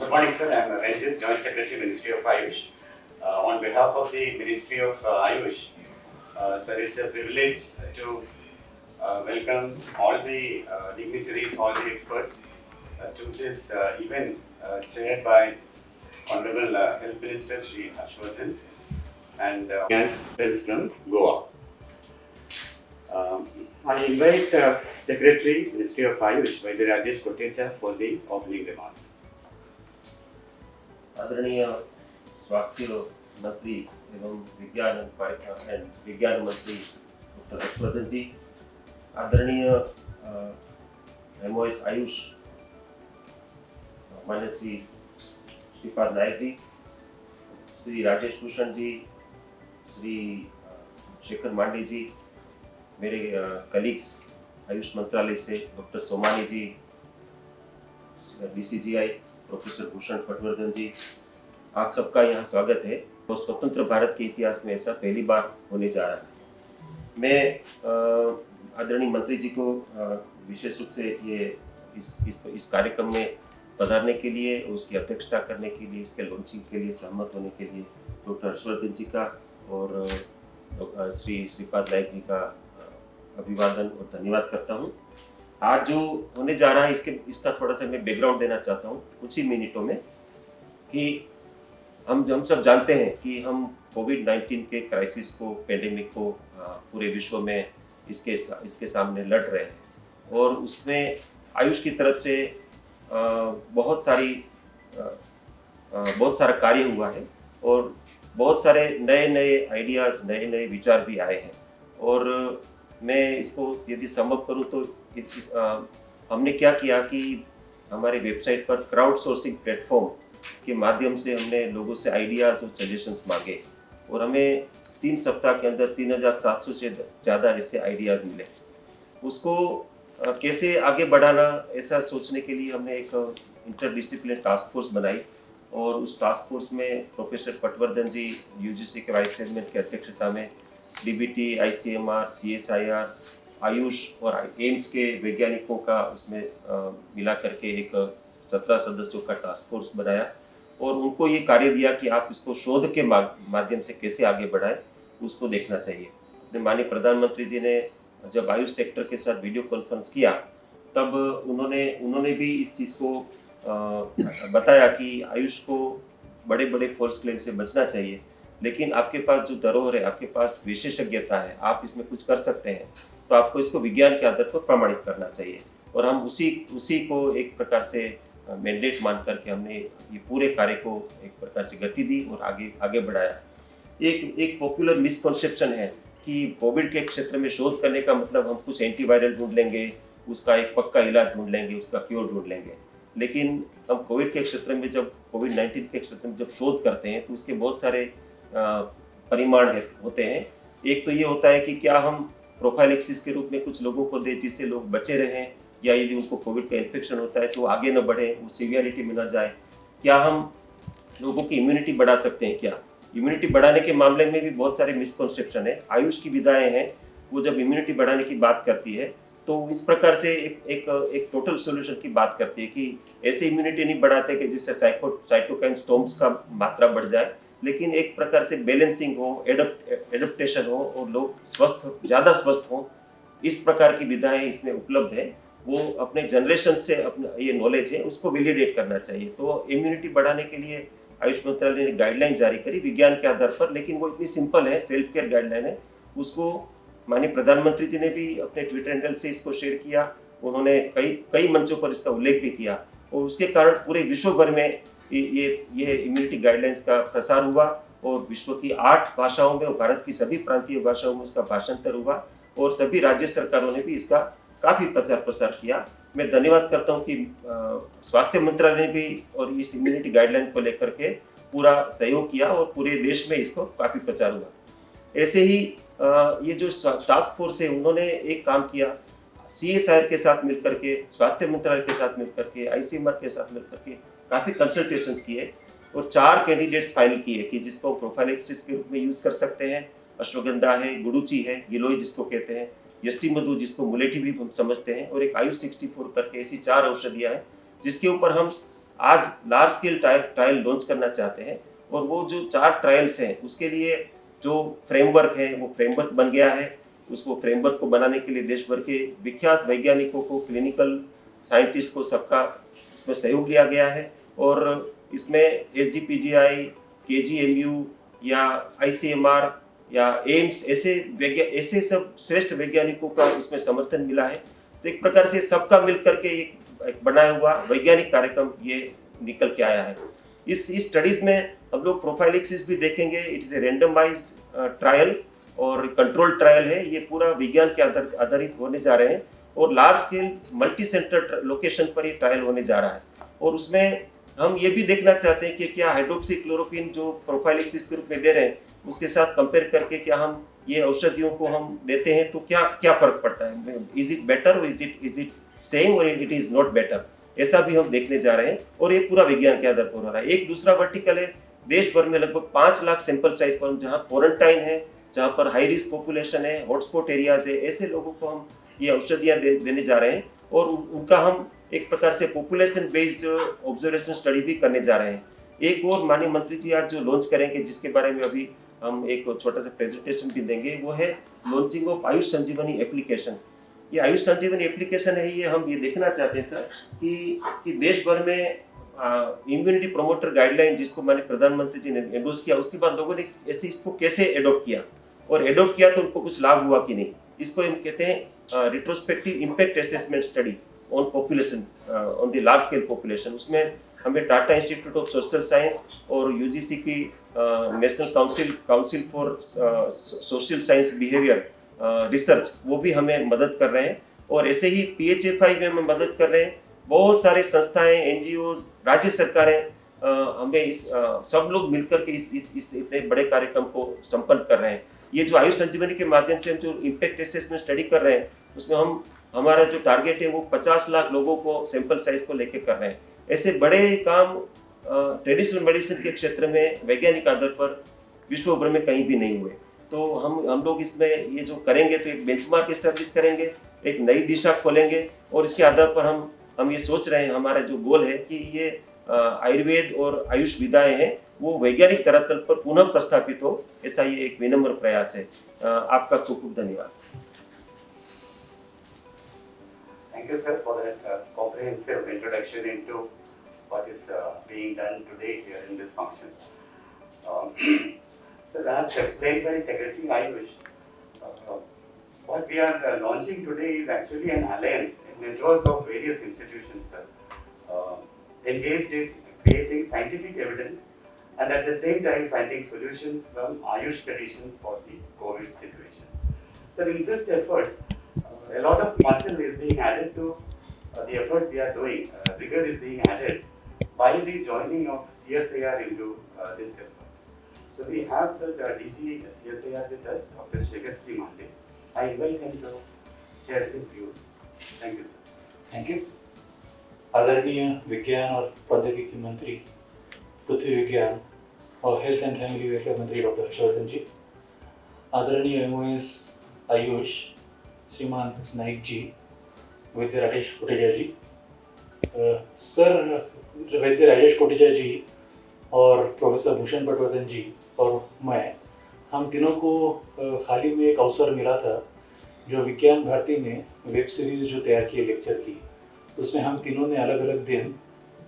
Good morning, sir. I am Ranjit, Joint Secretary, Ministry of Ayush. On behalf of the Ministry of Ayush, sir, it's a privilege to welcome all the dignitaries, all the experts to this event chaired by Honorable Health Minister Shri Harshvardhan and friends from Goa. I invite Secretary, Ministry of Ayush, Vaidya Rajesh Kotecha for the opening remarks. आदरणीय स्वास्थ्य मंत्री एवं विज्ञान मंत्री doctor Harshvardhan जी, आदरणीय MOS Ayush मान्य श्रीपाद नायक जी, श्री राजेश भूषण जी, श्री शेखर मांडे जी, मेरे colleagues Ayush मंत्रालय से डॉक्टर सोमानी जी, BCGI प्रोफेसर भूषण पटवर्धन जी, आप सबका यहाँ स्वागत है। और स्वतंत्र भारत के इतिहास में ऐसा पहली बार होने जा रहा है। मैं आदरणीय मंत्री जी को विशेष रूप से ये इस कार्यक्रम में पधारने के लिए, उसकी अध्यक्षता करने के लिए, इसके लॉन्चिंग के लिए सहमत होने के लिए डॉक्टर हर्षवर्धन जी का और श्रीपाद नायक जी का अभिवादन और धन्यवाद करता हूँ। आज जो होने जा रहा है इसका थोड़ा सा मैं बैकग्राउंड देना चाहता हूँ कुछ ही मिनटों में, कि हम सब जानते हैं कि हम कोविड-19 के क्राइसिस को, पेंडेमिक को पूरे विश्व में इसके सामने लड़ रहे हैं और उसमें आयुष की तरफ से बहुत सारा कार्य हुआ है और बहुत सारे नए आइडियाज़, नए विचार भी आए हैं। और मैं इसको यदि संभव करूँ तो हमने क्या किया कि हमारे वेबसाइट पर क्राउड सोर्सिंग प्लेटफॉर्म के माध्यम से हमने लोगों से आइडियाज़ और सजेशंस मांगे और हमें 3 सप्ताह के अंदर 3700 से ज़्यादा ऐसे आइडियाज़ मिले। उसको कैसे आगे बढ़ाना, ऐसा सोचने के लिए हमने एक इंटरडिसिप्लिनरी टास्क फोर्स बनाई और उस टास्क फोर्स में प्रोफेसर पटवर्धन जी UGC के वाइस चेयरमैन की अध्यक्षता में DBT, ICMR, CSIR, आयुष और एम्स के वैज्ञानिकों का उसमें मिला करके एक 17 सदस्यों का टास्क फोर्स बनाया और उनको ये कार्य दिया कि आप इसको शोध के माध्यम से कैसे आगे बढ़ाएं, उसको देखना चाहिए। अपने माननीय प्रधानमंत्री जी ने जब आयुष सेक्टर के साथ वीडियो कॉन्फ्रेंस किया तब उन्होंने भी इस चीज़ को बताया कि आयुष को बड़े फॉल्स क्लेम से बचना चाहिए, लेकिन आपके पास जो धरोहर है, आपके पास विशेषज्ञता है, आप इसमें कुछ कर सकते हैं, तो आपको इसको विज्ञान के आधार पर प्रमाणित करना चाहिए। और हम उसी को एक प्रकार से मैंडेट मान करके हमने ये पूरे कार्य को एक प्रकार से गति दी और आगे बढ़ाया। एक पॉपुलर मिसकॉन्सेप्शन है कि कोविड के क्षेत्र में शोध करने का मतलब हम कुछ एंटीवायरल ढूंढ लेंगे, उसका एक पक्का इलाज ढूंढ लेंगे, उसका क्योर ढूंढ लेंगे। लेकिन हम कोविड के क्षेत्र में जब कोविड-19 के क्षेत्र में जब शोध करते हैं तो उसके बहुत सारे परिमाण होते हैं। एक तो ये होता है कि क्या हम प्रोफाइलेक्सिस के रूप में कुछ लोगों को दें जिससे लोग बचे रहें, या यदि उनको कोविड का इन्फेक्शन होता है तो आगे न बढ़े, वो सीवियरिटी में न जाए। क्या हम लोगों की इम्यूनिटी बढ़ा सकते हैं? क्या इम्यूनिटी बढ़ाने के मामले में भी बहुत सारे मिसकॉन्सेप्शन है। आयुष की विधाएं हैं, वो जब इम्यूनिटी बढ़ाने की बात करती है तो इस प्रकार से एक टोटल सोल्यूशन की बात करती है कि ऐसे इम्यूनिटी नहीं बढ़ाते कि जिससे साइटोकाइन स्टॉर्म्स का मात्रा बढ़ जाए, लेकिन एक प्रकार से बैलेंसिंग हो, एडप्टेशन हो और लोग ज़्यादा स्वस्थ हों। इस प्रकार की विधाएं इसमें उपलब्ध है। वो अपने जनरेशन से अपना ये नॉलेज है उसको वैलिडेट करना चाहिए। तो इम्यूनिटी बढ़ाने के लिए आयुष मंत्रालय ने गाइडलाइन जारी करी विज्ञान के आधार पर, लेकिन वो इतनी सिंपल है, सेल्फ केयर गाइडलाइन है। उसको माननीय प्रधानमंत्री जी ने भी अपने ट्विटर हैंडल से इसको शेयर किया। उन्होंने कई मंचों पर इसका उल्लेख भी किया और उसके कारण पूरे विश्व भर में ये इम्यूनिटी गाइडलाइंस का प्रसार हुआ और विश्व की 8 भाषाओं में और भारत की सभी प्रांतीय भाषाओं में इसका भाषांतर हुआ और सभी राज्य सरकारों ने भी इसका काफ़ी प्रचार प्रसार किया। मैं धन्यवाद करता हूँ कि स्वास्थ्य मंत्रालय ने भी और इस इम्यूनिटी गाइडलाइन को लेकर के पूरा सहयोग किया और पूरे देश में इसको काफ़ी प्रचार हुआ। ऐसे ही ये जो टास्क फोर्स है उन्होंने एक काम किया, CSIR के साथ मिलकर के, स्वास्थ्य मंत्रालय के साथ मिलकर के, ICMR के साथ मिलकर के काफ़ी कंसल्टेशंस किए और 4 कैंडिडेट्स फाइनल किए कि जिसको प्रोफाइलेक्सिस के रूप में यूज़ कर सकते हैं। अश्वगंधा है, गुडुचि है, गिलोय जिसको कहते हैं, यष्टि मधु जिसको मुलेठी भी हम समझते हैं, और एक आयुष 64 करके, ऐसी 4 औषधियाँ हैं जिसके ऊपर हम आज लार्ज स्केल ट्रायल लॉन्च करना चाहते हैं। और वो जो 4 ट्रायल्स हैं उसके लिए जो फ्रेमवर्क है वो फ्रेमवर्क बन गया है। उसको फ्रेमवर्क को बनाने के लिए देश भर के विख्यात वैज्ञानिकों को, क्लिनिकल साइंटिस्ट को, सबका इसमें सहयोग लिया गया है। और इसमें SGPGI, KGMU या ICMR या एम्स ऐसे सब श्रेष्ठ वैज्ञानिकों का इसमें समर्थन मिला है। तो एक प्रकार से सबका मिल करके एक बनाया हुआ वैज्ञानिक कार्यक्रम ये निकल के आया है। इस स्टडीज में हम लोग प्रोफाइलिक्सिस भी देखेंगे। It is a randomised trial और कंट्रोल ट्रायल है। ये पूरा विज्ञान के आधारित होने जा रहे हैं और large scale multi centre location पर ये ट्रायल होने जा रहा है। और उसमें हम ये भी देखना चाहते हैं कि क्या हाइड्रोक्सीक्लोरोक्विन जो प्रोफाइलिक्सिस के रूप में दे रहे हैं उसके साथ कंपेयर करके क्या हम ये औषधियों को हम देते हैं तो क्या क्या फर्क पड़ता है। इज इट बेटर और इज इट सेम और इट इज नॉट बेटर, ऐसा भी हम देखने जा रहे हैं। और ये पूरा विज्ञान के आधार पर हो रहा है। एक दूसरा वर्टिकल है, देश भर में लगभग 5 लाख सैंपल साइज पर जहाँ क्वारंटाइन है, जहाँ पर हाई रिस्क पॉपुलेशन है, हॉटस्पॉट एरियाज है, ऐसे लोगों को हम ये औषधियाँ देने जा रहे हैं। और उनका हम एक प्रकार से पॉपुलेशन बेस्ड ऑब्जर्वेशन स्टडी भी करने जा रहे हैं। एक और माननीय मंत्री जी आज जो लॉन्च करेंगे, जिसके बारे में अभी हम एक छोटा सा प्रेजेंटेशन भी देंगे, वो है launching of Ayush Sanjeevani application. ये आयुष संजीवनी एप्लीकेशन है, ये हम ये देखना चाहते हैं सर कि देश भर में इम्यूनिटी प्रोमोटर गाइडलाइन जिसको मैंने प्रधानमंत्री जी ने एंडोर्स किया, उसके बाद लोगों ने ऐसे इसको कैसे एडॉप्ट किया और एडॉप्ट किया तो उनको कुछ लाभ हुआ कि नहीं। इसको हम कहते हैं retrospective impact assessment study on population, on the large scale population. उसमें हमें Tata institute of social science और UGC की national council for social science behaviour research, वो भी हमें मदद कर रहे हैं। और ऐसे ही PHFI में हमें मदद कर रहे हैं। बहुत सारे संस्थाएं, NGOs, राज्य सरकारें हमें इस सब लोग मिलकर के इस इतने बड़े कार्यक्रम को संपन्न कर रहे हैं। ये जो आयुष संजीवनी के माध्यम से हम जो इम्पैक्ट असेसमेंट स्टडी कर रहे हैं उसमें हमारा जो टारगेट है वो 50 लाख लोगों को सैंपल साइज को लेकर कर रहे हैं। ऐसे बड़े काम ट्रेडिशनल मेडिसिन के क्षेत्र में वैज्ञानिक आधार पर विश्व भर में कहीं भी नहीं हुए। तो हम लोग इसमें ये जो करेंगे तो एक बेंचमार्क एस्टैब्लिश करेंगे, एक नई दिशा खोलेंगे। और इसके आधार पर हम ये सोच रहे हैं, हमारा जो गोल है कि ये आयुर्वेद और आयुष विधाएं हैं वो वैज्ञानिक धरातल पर पुनः प्रस्थापित हो, ऐसा ये एक विनम्र प्रयास है। आपका खूब खूब धन्यवाद। Thank you, sir, for that comprehensive introduction into what is being done today here in this function. Sir, as explained by Secretary Ayush, what we are launching today is actually an alliance, a network of various institutions, sir, engaged in creating scientific evidence and at the same time finding solutions from Ayush traditions for the COVID situation. So, in this effort, a lot of muscle is being added to the effort we are doing. Rigor is being added by the joining of CSIR into this effort. So we have Sir DG CSIR with us, Dr. Shekhar C. Mande. I invite him to share his views. Thank you, sir. Thank you. आदरणीय विज्ञान और प्रौद्योगिकी मंत्री, पृथ्वी विज्ञान और health and family welfare मंत्री doctor Harshvardhan जी, आदरणीय MOS Ayush श्रीमान नाइक जी, वैद्य राजेश कोटेचा जी, सर वैद्य राजेश कोटेचा जी और प्रोफेसर भूषण पटवर्धन जी और मैं, हम तीनों को हाल ही में एक अवसर मिला था जो विज्ञान भारती ने वेब सीरीज जो तैयार की लेक्चर की, उसमें हम तीनों ने अलग अलग दिन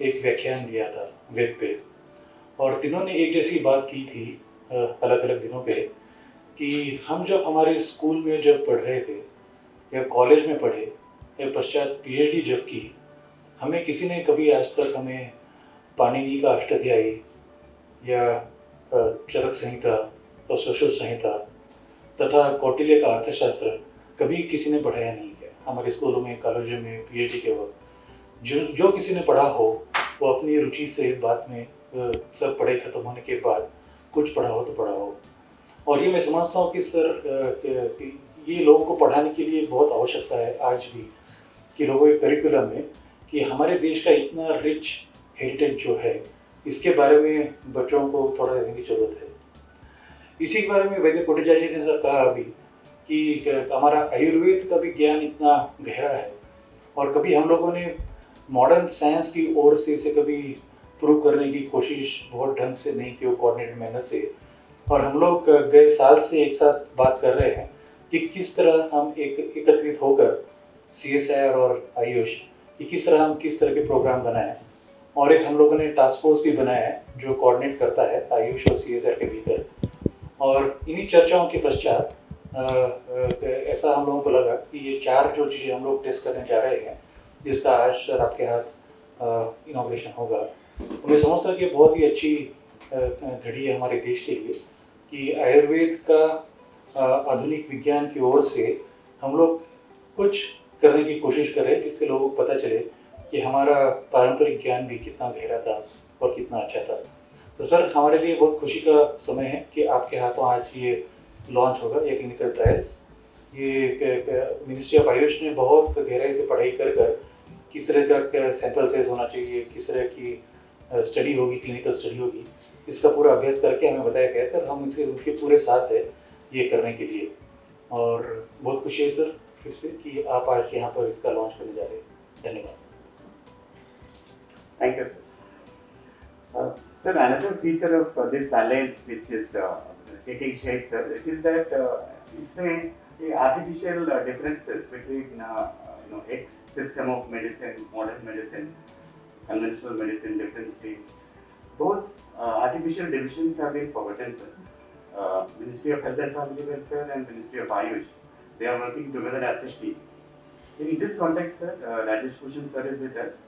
एक व्याख्यान दिया था वेब पे। और तीनों ने एक जैसी बात की थी अलग अलग दिनों पे कि हम जब हमारे स्कूल में जब पढ़ रहे थे या कॉलेज में पढ़े या पश्चात PhD जब की, हमें किसी ने कभी आज तक हमें पाणिनि का अष्टाध्यायी या चरक संहिता और सुश्रुत संहिता तथा कौटिल्य का अर्थशास्त्र कभी किसी ने पढ़ाया नहीं है। हमारे स्कूलों में, कॉलेजों में PhD के वक्त जो किसी ने पढ़ा हो वो अपनी रुचि से बाद में सब पढ़ाई खत्म होने के बाद कुछ पढ़ा हो तो पढ़ा हो। और ये मैं समझता हूँ कि सर ये लोगों को पढ़ाने के लिए बहुत आवश्यकता है आज भी कि लोगों के करिकुलम में कि हमारे देश का इतना रिच हेरिटेज जो है इसके बारे में बच्चों को थोड़ा देने की ज़रूरत है। इसी के बारे में वैद्य कोटेचा जी ने सर कहा अभी कि हमारा आयुर्वेद का भी ज्ञान इतना गहरा है और कभी हम लोगों ने मॉडर्न साइंस की ओर से इसे कभी प्रूव करने की कोशिश बहुत ढंग से नहीं की, वो कोऑर्डिनेटेड मैनर से। और हम लोग गए साल से एक साथ बात कर रहे हैं कि किस तरह हम एकत्रित होकर CSIR और आयुष कि किस तरह के प्रोग्राम बनाएं। और एक हम लोगों ने टास्क फोर्स भी बनाया है जो कोऑर्डिनेट करता है आयुष और CSIR के भीतर। और इन्हीं चर्चाओं के पश्चात ऐसा हम लोगों को लगा कि ये 4 जो चीज़ें हम लोग टेस्ट करने जा रहे हैं, जिसका आज सर आपके हाथ इनॉग्रेशन होगा, तो मैं समझता हूँ कि बहुत ही अच्छी घड़ी है हमारे देश के लिए कि आयुर्वेद का आधुनिक विज्ञान की ओर से हम लोग कुछ करने की कोशिश करें जिससे लोगों को पता चले कि हमारा पारंपरिक ज्ञान भी कितना गहरा था और कितना अच्छा था। तो सर हमारे लिए बहुत खुशी का समय है कि आपके हाथों आज ये लॉन्च होगा, ये क्लिनिकल ट्रायल्स। ये मिनिस्ट्री ऑफ आयुष ने बहुत गहराई से पढ़ाई कर किस तरह का सैंपल साइज होना चाहिए, किस तरह की स्टडी होगी, क्लिनिकल स्टडी होगी, इसका पूरा अभ्यास करके हमें बताया गया सर। हम इनसे उनके पूरे साथ है ये करने के लिए, और बहुत खुशी है सर फिर से कि आप आज यहाँ पर इसका लॉन्च करने जा रहे हैं। धन्यवाद। Thank you, sir. Sir, another feature of this alliance which is taking shape, sir, is that इसमें the artificial differences between X system of medicine, modern medicine, conventional medicine, different states, those artificial divisions have been forgotten, sir. Ministry of Health and Family Welfare and Ministry of Ayush, they are working together as a team. In this context, sir, Rajesh Bhushan sir is with us.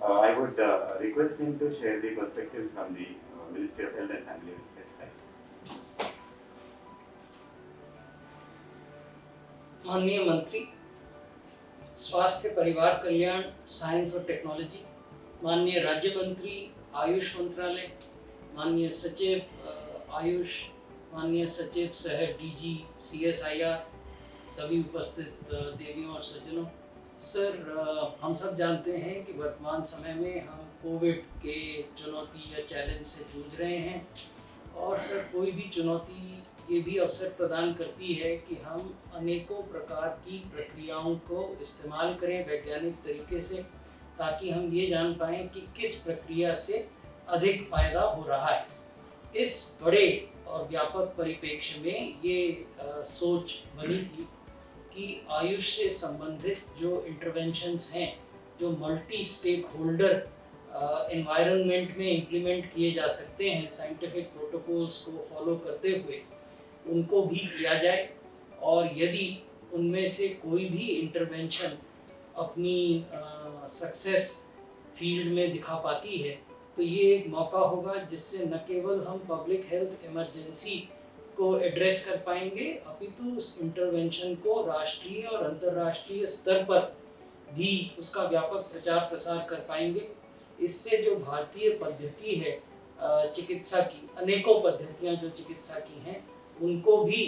I would request him to share the perspectives from the Ministry of Health and Family Welfare side. माननीय मंत्री स्वास्थ्य परिवार कल्याण science और technology, माननीय राज्य मंत्री आयुष मंत्रालय, माननीय सचिव आयुष, माननीय सचिव सह DG CSIR, सभी उपस्थित देवियों और सज्जनों। सर, हम सब जानते हैं कि वर्तमान समय में हम कोविड के चुनौती या चैलेंज से जूझ रहे हैं, और सर कोई भी चुनौती ये भी अवसर प्रदान करती है कि हम अनेकों प्रकार की प्रक्रियाओं को इस्तेमाल करें वैज्ञानिक तरीके से, ताकि हम ये जान पाएँ कि किस प्रक्रिया से अधिक फायदा हो रहा है। इस बड़े और व्यापक परिप्रेक्ष्य में ये सोच बनी थी कि आयुष से संबंधित जो इंटरवेंशंस हैं, जो मल्टी स्टेक होल्डर एनवायरनमेंट में इम्प्लीमेंट किए जा सकते हैं साइंटिफिक प्रोटोकॉल्स को फॉलो करते हुए, उनको भी किया जाए। और यदि उनमें से कोई भी इंटरवेंशन अपनी सक्सेस फील्ड में दिखा पाती है, तो ये एक मौका होगा जिससे न केवल हम पब्लिक हेल्थ इमरजेंसी को एड्रेस कर पाएंगे, अपितु उस इंटरवेंशन को राष्ट्रीय और अंतर्राष्ट्रीय स्तर पर भी उसका व्यापक प्रचार प्रसार कर पाएंगे। इससे जो भारतीय पद्धति है चिकित्सा की, अनेकों पद्धतियां जो चिकित्सा की हैं, उनको भी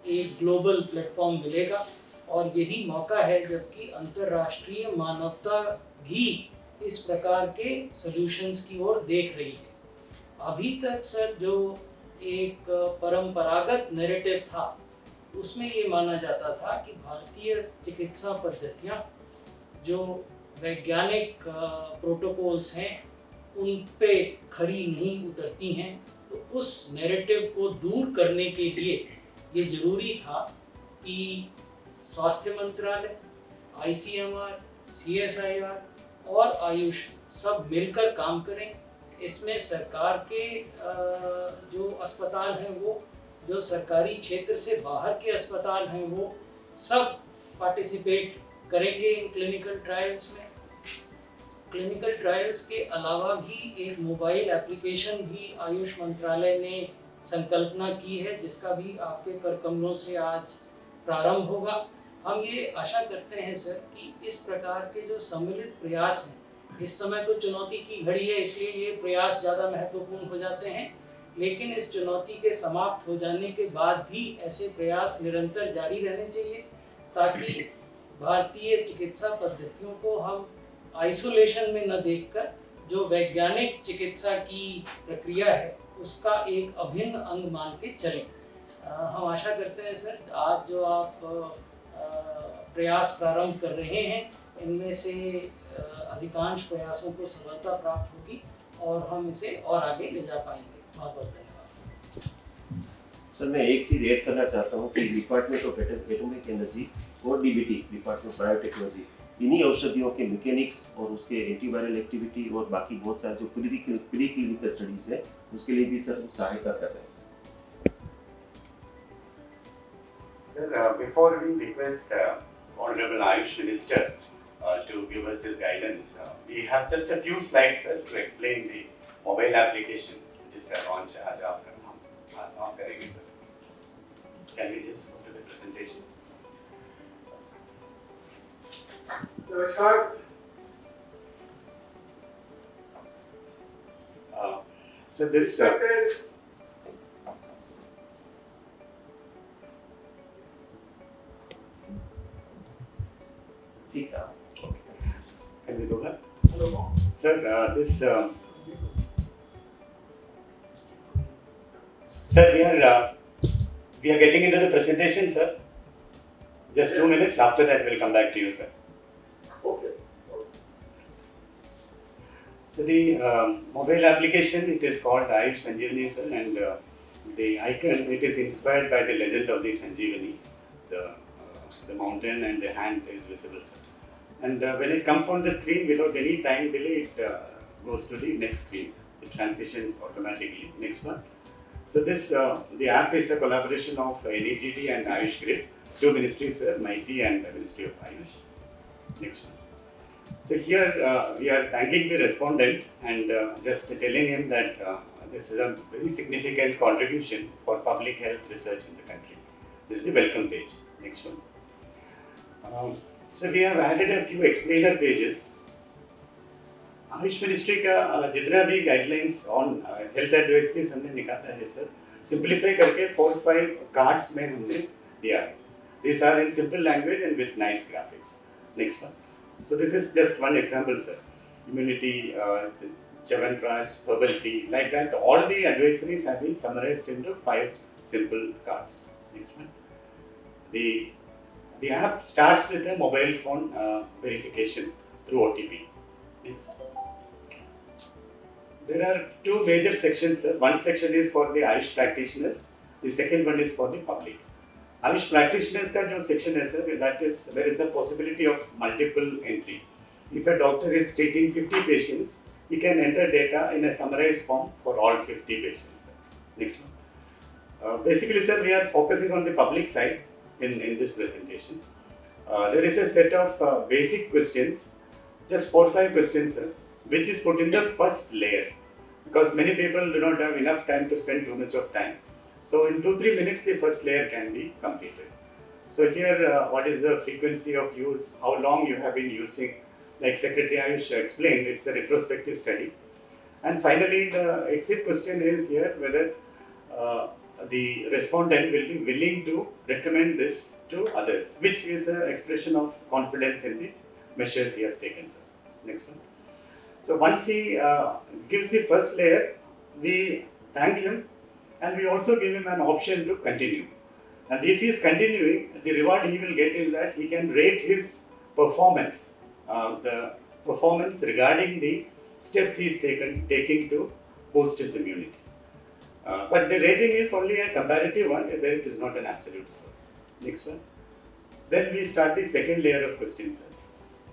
एक ग्लोबल प्लेटफॉर्म मिलेगा। और यही मौका है जबकि अंतर्राष्ट्रीय मानवता भी इस प्रकार के सॉल्यूशंस की ओर देख रही है। अभी तक सर जो एक परंपरागत नैरेटिव था, उसमें ये माना जाता था कि भारतीय चिकित्सा पद्धतियाँ जो वैज्ञानिक प्रोटोकॉल्स हैं उन पे खरी नहीं उतरती हैं। तो उस नैरेटिव को दूर करने के लिए ये ज़रूरी था कि स्वास्थ्य मंत्रालय, ICMR, CSIR और आयुष सब मिलकर काम करें। इसमें सरकार के जो अस्पताल हैं, वो जो सरकारी क्षेत्र से बाहर के अस्पताल हैं, वो सब पार्टिसिपेट करेंगे इन क्लिनिकल ट्रायल्स में। क्लिनिकल ट्रायल्स के अलावा भी एक मोबाइल एप्लीकेशन भी आयुष मंत्रालय ने संकल्पना की है, जिसका भी आपके कर कमरों से आज प्रारंभ होगा। हम ये आशा करते हैं सर कि इस प्रकार के जो सम्मिलित प्रयास हैं, इस समय तो चुनौती की घड़ी है इसलिए ये प्रयास ज़्यादा महत्वपूर्ण हो जाते हैं, लेकिन इस चुनौती के समाप्त हो जाने के बाद भी ऐसे प्रयास निरंतर जारी रहने चाहिए, ताकि भारतीय चिकित्सा पद्धतियों को हम आइसोलेशन में न देखकर जो वैज्ञानिक चिकित्सा की प्रक्रिया है उसका एक अभिन्न अंग मान के चलें। हम आशा करते हैं सर आज जो आप प्रयास प्रारंभ कर रहे हैं, इनमें से अधिकांश प्रयासों को सफलता प्राप्त होगी और हम इसे और आगे ले जा पाएंगे। बहुत बहुत धन्यवाद। सर मैं एक चीज़ ऐड करना चाहता हूँ कि डिपार्टमेंट ऑफ एटॉमिक एनर्जी और डीबीटी डिपार्टमेंट ऑफ बायोटेक्नोलॉजी इन्हीं औषधियों के मैकेनिक्स और उसके एंटीवायरल एक्टिविटी और बाकी बहुत सारे जो प्री क्लिनिकल स्टडीज है उसके लिए भी सर सहायता कर रहे हैं sir. Sir, before we request Honorable Ayush Minister to give us his guidance, we have just a few slides, sir, to explain the mobile application जिसका launch आज आप करेंगे, sir. Can we just go to the presentation? नमस्कार। So this. ठीक है। Can we go back? Sir, sir, we are getting into the presentation, sir. Just 2 minutes. After that, we'll come back to you, sir. Okay. So the mobile application, it is called Ayush Sanjeevani, sir, and the icon, it is inspired by the legend of the Sanjeevani. The mountain and the hand is visible, sir. And when it comes on the screen, without any time delay, it goes to the next screen. It transitions automatically. Next one. So this, the app is a collaboration of NEGD and Ayush Grid, two ministries, MIT and the Ministry of Ayush. Next one. So here we are thanking the respondent and just telling him that this is a very significant contribution for public health research in the country. This is the welcome page. Next one. So we have added a few explainer pages. Ayush ministry का जितना भी guidelines on health advisories हमने निकाला है sir, simplify करके 4-5 cards में हमने दिया है. These are in simple language and with nice graphics. Next one. So this is just one example, sir. Immunity, Chyawanprash, herbal tea, like that. All the advisories have been summarized into 5 simple cards. Next one. The app starts with a mobile phone verification through OTP. Next. There are two major sections, sir. One section is for the Ayush practitioners. The second one is for the public. Ayush practitioners का जो section है sir, that is there is a possibility of multiple entry. If a doctor is treating 50 patients, he can enter data in a summarized form for all 50 patients. Sir. Next one. Basically, sir, we are focusing on the public side in this presentation. There is a set of basic questions, just 4-5 questions, sir, which is put in the first layer. Because many people do not have enough time to spend too much of time. So in 2-3 minutes, the first layer can be completed. So here, what is the frequency of use, how long you have been using, like Secretary Ayush explained, it's a retrospective study. And finally, the exit question is here whether the respondent will be willing to recommend this to others, which is an expression of confidence in the measures he has taken, sir. Next one. So once he gives the first layer, we thank him and we also give him an option to continue. And if he is continuing, the reward he will get is that he can rate his performance, the performance regarding the steps he is taking to boost his immunity. But the rating is only a comparative one, then it is not an absolute score. Next one. Then we start the second layer of questions.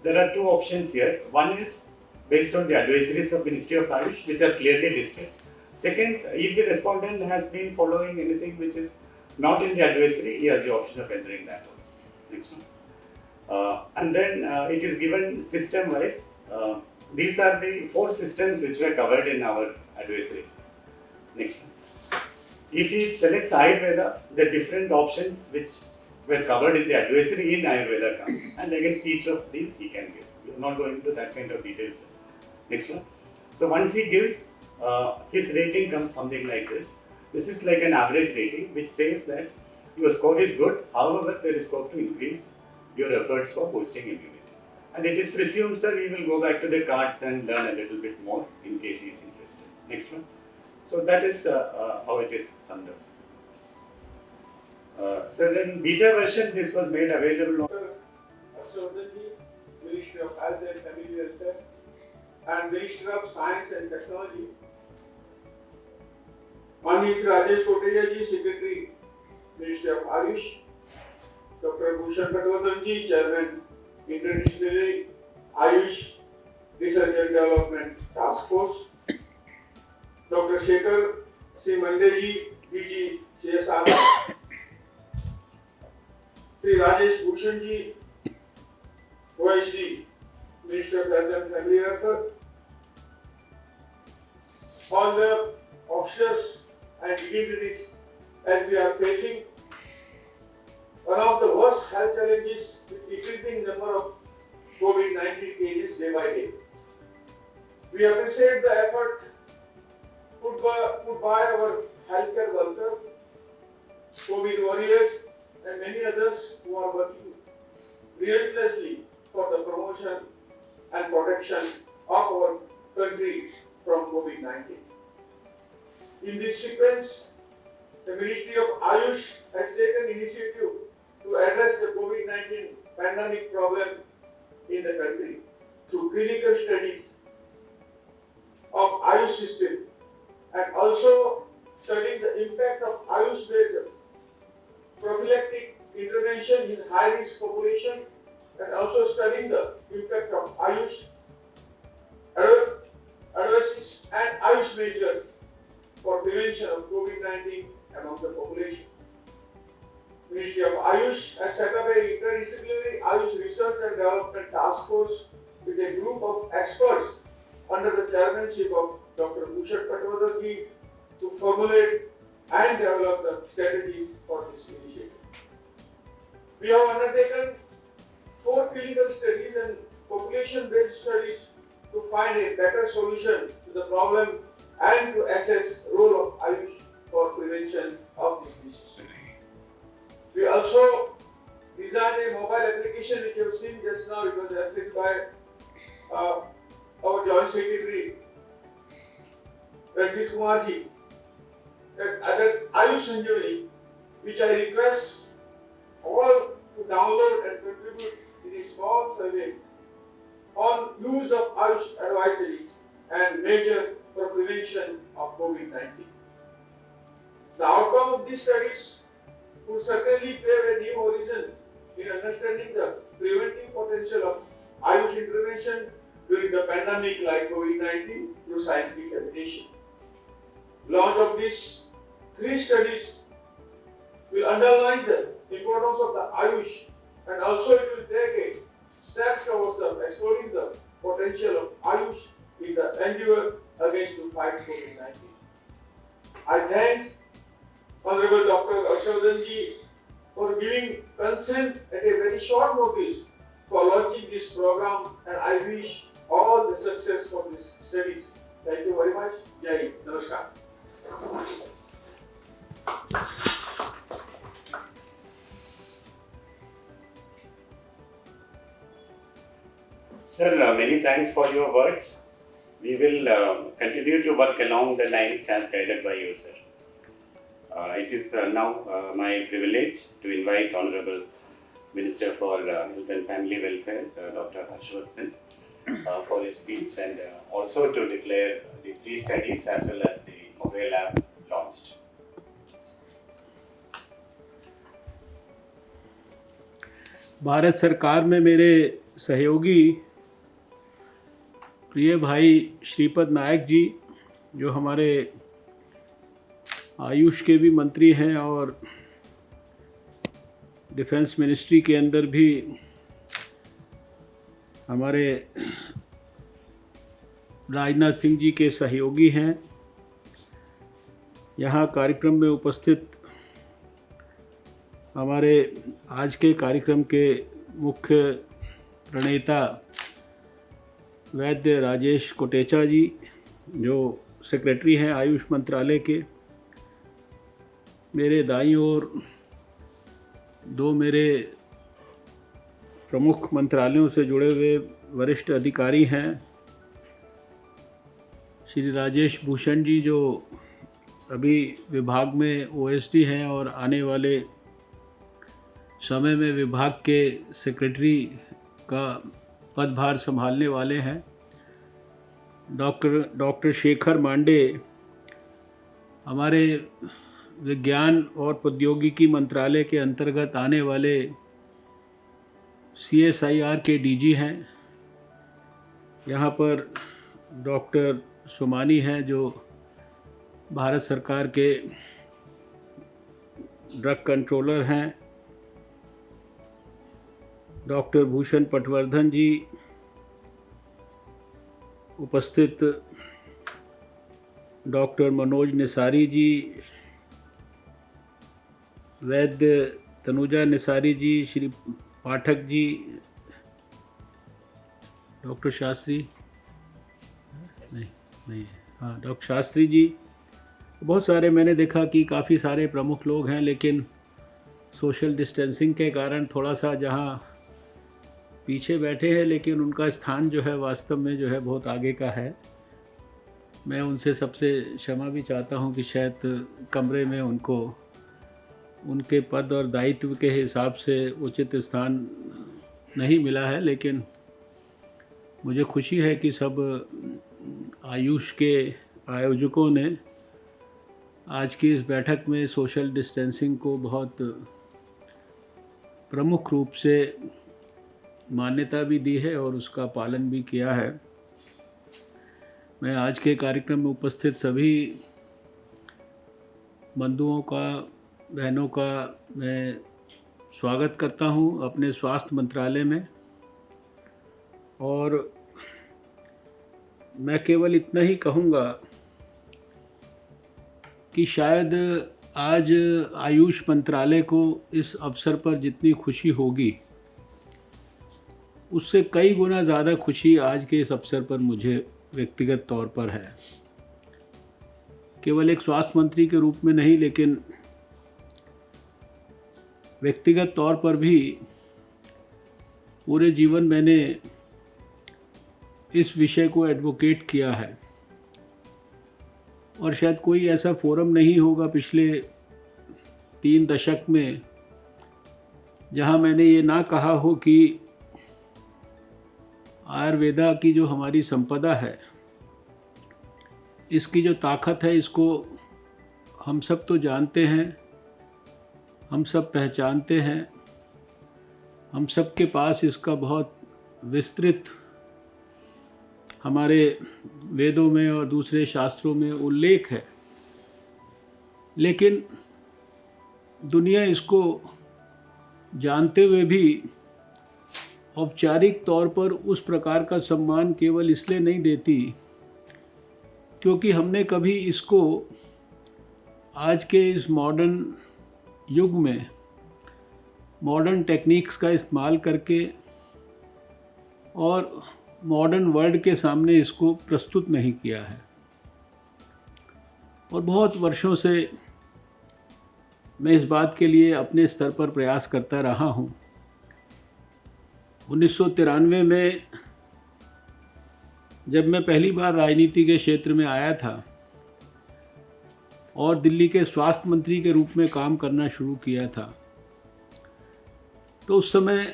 There are two options here. One is based on the advisories of Ministry of Ayush, which are clearly listed. Second, if the respondent has been following anything which is not in the advisory, he has the option of entering that also. Next one. And then it is given system-wise. These are the 4 systems which were covered in our advisories. Next one. If he selects Ayurveda, the different options which were covered in the advisory in Ayurveda comes, and against each of these he can give. We are not going into that kind of details. Next one. So once he gives, his rating comes something like this. This is like an average rating which says that your score is good, however there is scope to increase your efforts for boosting immunity. And it is presumed, sir, we will go back to the cards and learn a little bit more in case he is interested. Next one. So that is how it is summed up. So in beta version, this was made available on Ministry of Health and Family Welfare, and Minister of Science and Technology, Mr. Rajesh Kotecha ji, Secretary, Ministry of Ayush, Dr. Bhushan Patwardhan ji, Chairman, Interdisciplinary Ayush Research and Development Task Force, Dr. Shekhar C. Mande ji, DG CSR, Sri Rajesh Bhushan ji, OSD, Minister of Health and Family Welfare, all the officers and dignitaries, as we are facing one of the worst health challenges with decreasing number of COVID-19 cases day by day. We appreciate the effort put by our healthcare workers, COVID warriors, and many others who are working relentlessly for the promotion and protection of our country from COVID-19. In this sequence, the Ministry of Ayush has taken initiative to address the COVID-19 pandemic problem in the country through clinical studies of Ayush system and also studying the impact of Ayush-based prophylactic intervention in high-risk population and also studying the impact of Ayush advices and Ayush measures for prevention of COVID-19 among the population. Ministry of Ayush has set up a interdisciplinary Ayush Research and Development Task Force with a group of experts under the chairmanship of Dr. Bhushan Patwardhan ji to formulate and develop the strategies for this initiative. We have undertaken 4 clinical studies and population-based studies to find a better solution to the problem and to assess role of Ayush for prevention of this disease. We also designed a mobile application which you have seen just now. It was applied by our Joint Secretary Ranjit Kumar ji. That Ayush Sanjeevani, which I request all to download and contribute in a small survey on use of Ayush advisory and measure for prevention of COVID-19. The outcome of these studies would certainly pave a new horizon in understanding the preventive potential of Ayush intervention during the pandemic like COVID-19 through scientific evidence. Launch of these 3 studies will underline the importance of the Ayush and also it will take a step towards exploring the potential of Ayush in the endeavor against to fight COVID-19. I thank Honorable Dr. Harshvardhan ji for giving consent at a very short notice for launching this program and I wish all the success for these studies. Thank you very much. Jai Hind. Namaskar. Sir, many thanks for your words. We will continue to work along the lines as guided by you, sir. It is now my privilege to invite Honorable Minister for Health and Family Welfare, Dr. Harshvardhan, for his speech and also to declare the 3 studies as well as the mobile app launched. Bharat सरकार में मेरे सहयोगी प्रिय भाई श्रीपद नायक जी, जो हमारे आयुष के भी मंत्री हैं और डिफेंस मिनिस्ट्री के अंदर भी हमारे राजनाथ सिंह जी के सहयोगी हैं, यहाँ कार्यक्रम में उपस्थित हमारे आज के कार्यक्रम के मुख्य प्रणेता वैद्य राजेश कोटेचा जी, जो सेक्रेटरी हैं आयुष मंत्रालय के, मेरे दाईं ओर 2 मेरे प्रमुख मंत्रालयों से जुड़े हुए वरिष्ठ अधिकारी हैं, श्री राजेश भूषण जी जो अभी विभाग में ओएसडी हैं और आने वाले समय में विभाग के सेक्रेटरी का पदभार संभालने वाले हैं, डॉक्टर शेखर मांडे हमारे विज्ञान और प्रौद्योगिकी मंत्रालय के अंतर्गत आने वाले CSIR के DG हैं। यहाँ पर डॉक्टर सोमानी हैं जो भारत सरकार के ड्रग कंट्रोलर हैं। डॉक्टर भूषण पटवर्धन जी उपस्थित, डॉक्टर मनोज निसारी जी, वैद्य तनुजा निसारी जी, श्री पाठक जी, डॉक्टर शास्त्री नहीं हाँ डॉक्टर शास्त्री जी, बहुत सारे मैंने देखा कि काफ़ी सारे प्रमुख लोग हैं, लेकिन सोशल डिस्टेंसिंग के कारण थोड़ा सा जहाँ पीछे बैठे हैं, लेकिन उनका स्थान जो है वास्तव में जो है बहुत आगे का है। मैं उनसे सबसे क्षमा भी चाहता हूं कि शायद कमरे में उनको उनके पद और दायित्व के हिसाब से उचित स्थान नहीं मिला है, लेकिन मुझे खुशी है कि सब आयुष के आयोजकों ने आज की इस बैठक में सोशल डिस्टेंसिंग को बहुत प्रमुख रूप से मान्यता भी दी है और उसका पालन भी किया है। मैं आज के कार्यक्रम में उपस्थित सभी बंधुओं का, बहनों का मैं स्वागत करता हूं अपने स्वास्थ्य मंत्रालय में। और मैं केवल इतना ही कहूँगा कि शायद आज आयुष मंत्रालय को इस अवसर पर जितनी खुशी होगी, उससे कई गुना ज़्यादा खुशी आज के इस अवसर पर मुझे व्यक्तिगत तौर पर है। केवल एक स्वास्थ्य मंत्री के रूप में नहीं, लेकिन व्यक्तिगत तौर पर भी पूरे जीवन मैंने इस विषय को एडवोकेट किया है। और शायद कोई ऐसा फोरम नहीं होगा पिछले 3 दशक में जहां मैंने ये ना कहा हो कि आयुर्वेदा की जो हमारी संपदा है, इसकी जो ताकत है, इसको हम सब तो जानते हैं, हम सब पहचानते हैं, हम सब के पास इसका बहुत विस्तृत हमारे वेदों में और दूसरे शास्त्रों में उल्लेख है, लेकिन दुनिया इसको जानते हुए भी औपचारिक तौर पर उस प्रकार का सम्मान केवल इसलिए नहीं देती क्योंकि हमने कभी इसको आज के इस मॉडर्न युग में मॉडर्न टेक्निक्स का इस्तेमाल करके और मॉडर्न वर्ल्ड के सामने इसको प्रस्तुत नहीं किया है। और बहुत वर्षों से मैं इस बात के लिए अपने स्तर पर प्रयास करता रहा हूँ। 1993 में जब मैं पहली बार राजनीति के क्षेत्र में आया था और दिल्ली के स्वास्थ्य मंत्री के रूप में काम करना शुरू किया था, तो उस समय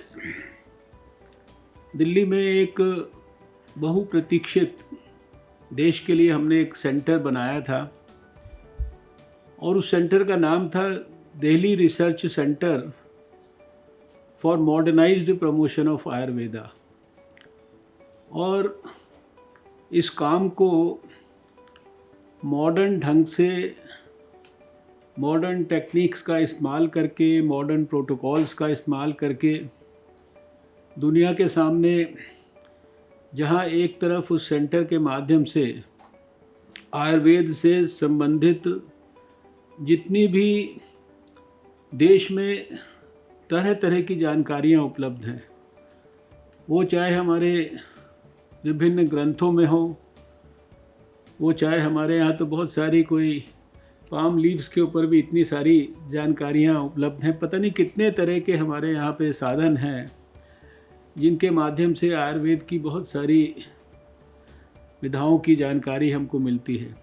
दिल्ली में एक बहुप्रतीक्षित देश के लिए हमने एक सेंटर बनाया था और उस सेंटर का नाम था Delhi research centre for modernised promotion of Ayurveda. और इस काम को मॉडर्न ढंग से, मॉडर्न टेक्निक्स का इस्तेमाल करके, मॉडर्न प्रोटोकॉल्स का इस्तेमाल करके दुनिया के सामने, जहां एक तरफ उस सेंटर के माध्यम से आयुर्वेद से संबंधित जितनी भी देश में तरह तरह की जानकारियां उपलब्ध हैं, वो चाहे हमारे विभिन्न ग्रंथों में हो, वो चाहे हमारे यहाँ तो बहुत सारी कोई पाम लीव्स के ऊपर भी इतनी सारी जानकारियाँ उपलब्ध हैं। पता नहीं कितने तरह के हमारे यहाँ पे साधन हैं जिनके माध्यम से आयुर्वेद की बहुत सारी विधाओं की जानकारी हमको मिलती है।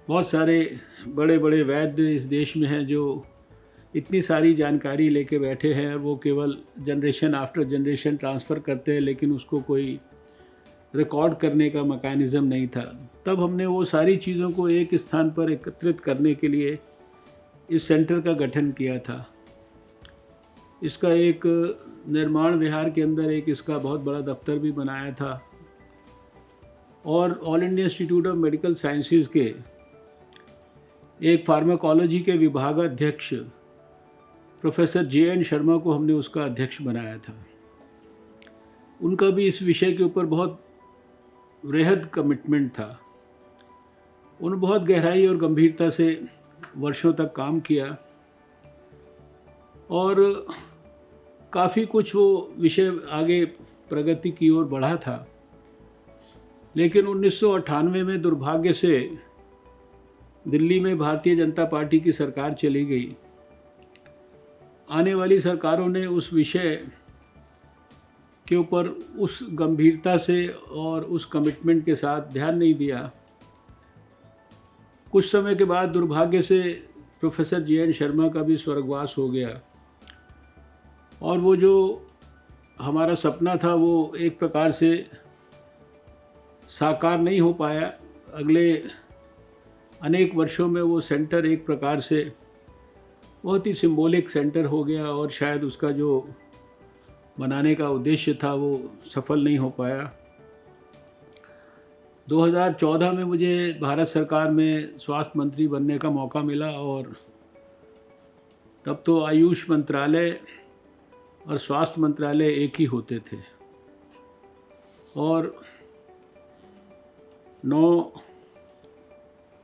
बहुत सारे बड़े बड़े वैद्य इस देश में हैं जो इतनी सारी जानकारी लेके बैठे हैं और वो केवल जनरेशन आफ्टर जनरेशन ट्रांसफ़र करते हैं, लेकिन उसको कोई रिकॉर्ड करने का मैकेनिज़्म नहीं था। तब हमने वो सारी चीज़ों को एक स्थान पर एकत्रित करने के लिए इस सेंटर का गठन किया था। इसका एक निर्माण विहार के अंदर एक इसका बहुत बड़ा दफ्तर भी बनाया था और all India institute of medical sciences के एक फार्माकोलॉजी के विभागाध्यक्ष प्रोफेसर JN शर्मा को हमने उसका अध्यक्ष बनाया था। उनका भी इस विषय के ऊपर बहुत वृहद कमिटमेंट था। उन्होंने बहुत गहराई और गंभीरता से वर्षों तक काम किया और काफ़ी कुछ वो विषय आगे प्रगति की ओर बढ़ा था। लेकिन 1998 में दुर्भाग्य से दिल्ली में भारतीय जनता पार्टी की सरकार चली गई। आने वाली सरकारों ने उस विषय के ऊपर उस गंभीरता से और उस कमिटमेंट के साथ ध्यान नहीं दिया। कुछ समय के बाद दुर्भाग्य से प्रोफेसर JN शर्मा का भी स्वर्गवास हो गया और वो जो हमारा सपना था वो एक प्रकार से साकार नहीं हो पाया। अगले अनेक वर्षों में वो सेंटर एक प्रकार से बहुत ही सिंबॉलिक सेंटर हो गया और शायद उसका जो बनाने का उद्देश्य था वो सफल नहीं हो पाया। 2014 में मुझे भारत सरकार में स्वास्थ्य मंत्री बनने का मौका मिला और तब तो आयुष मंत्रालय और स्वास्थ्य मंत्रालय एक ही होते थे और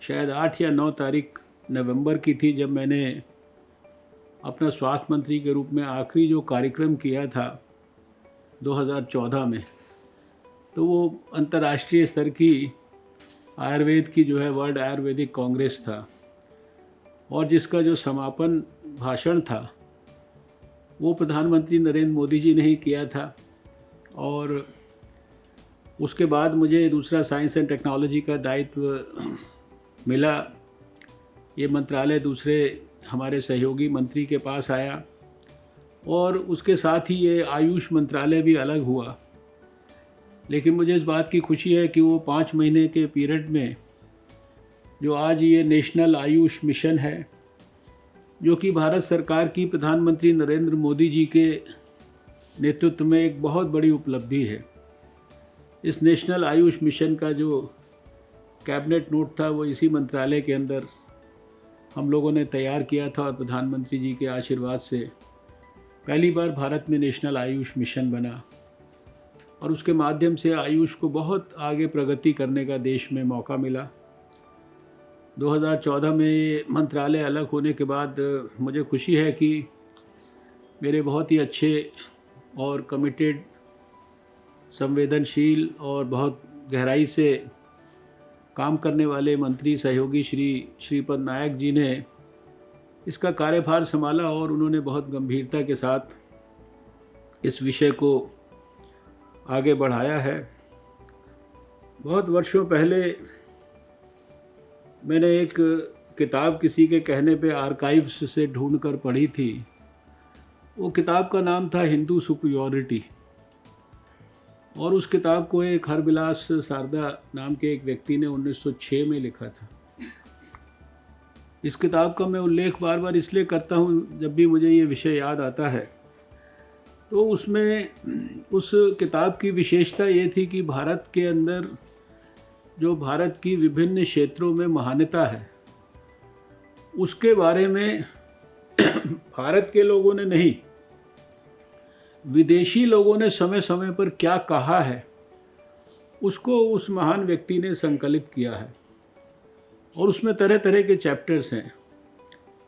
8 या 9 तारीख नवंबर की थी जब मैंने अपना स्वास्थ्य मंत्री के रूप में आखिरी जो कार्यक्रम किया था 2014 में। तो वो अंतर्राष्ट्रीय स्तर की आयुर्वेद की जो है वर्ल्ड आयुर्वेदिक कांग्रेस था और जिसका जो समापन भाषण था वो प्रधानमंत्री नरेंद्र मोदी जी ने ही किया था। और उसके बाद मुझे दूसरा साइंस एंड टेक्नोलॉजी का दायित्व मिला। ये मंत्रालय दूसरे हमारे सहयोगी मंत्री के पास आया और उसके साथ ही ये आयुष मंत्रालय भी अलग हुआ। लेकिन मुझे इस बात की खुशी है कि वो 5 महीने के पीरियड में जो आज ये नेशनल आयुष मिशन है, जो कि भारत सरकार की प्रधानमंत्री नरेंद्र मोदी जी के नेतृत्व में एक बहुत बड़ी उपलब्धि है। इस नेशनल आयुष मिशन का जो कैबिनेट नोट था वो इसी मंत्रालय के अंदर हम लोगों ने तैयार किया था और प्रधानमंत्री जी के आशीर्वाद से पहली बार भारत में नेशनल आयुष मिशन बना और उसके माध्यम से आयुष को बहुत आगे प्रगति करने का देश में मौका मिला। 2014 में ये मंत्रालय अलग होने के बाद मुझे खुशी है कि मेरे बहुत ही अच्छे और कमिटेड, संवेदनशील और बहुत गहराई से काम करने वाले मंत्री सहयोगी श्रीपद नायक जी ने इसका कार्यभार संभाला और उन्होंने बहुत गंभीरता के साथ इस विषय को आगे बढ़ाया है। बहुत वर्षों पहले मैंने एक किताब किसी के कहने पे आर्काइव्स से ढूंढकर पढ़ी थी। वो किताब का नाम था हिंदू सुपीरियॉरिटी और उस किताब को एक हरबिलास सारदा नाम के एक व्यक्ति ने 1906 में लिखा था। इस किताब का मैं उल्लेख बार बार इसलिए करता हूँ जब भी मुझे ये विषय याद आता है। तो उसमें उस किताब की विशेषता ये थी कि भारत के अंदर जो भारत की विभिन्न क्षेत्रों में महानता है उसके बारे में भारत के लोगों ने नहीं, विदेशी लोगों ने समय समय पर क्या कहा है उसको उस महान व्यक्ति ने संकलित किया है। और उसमें तरह तरह के चैप्टर्स हैं।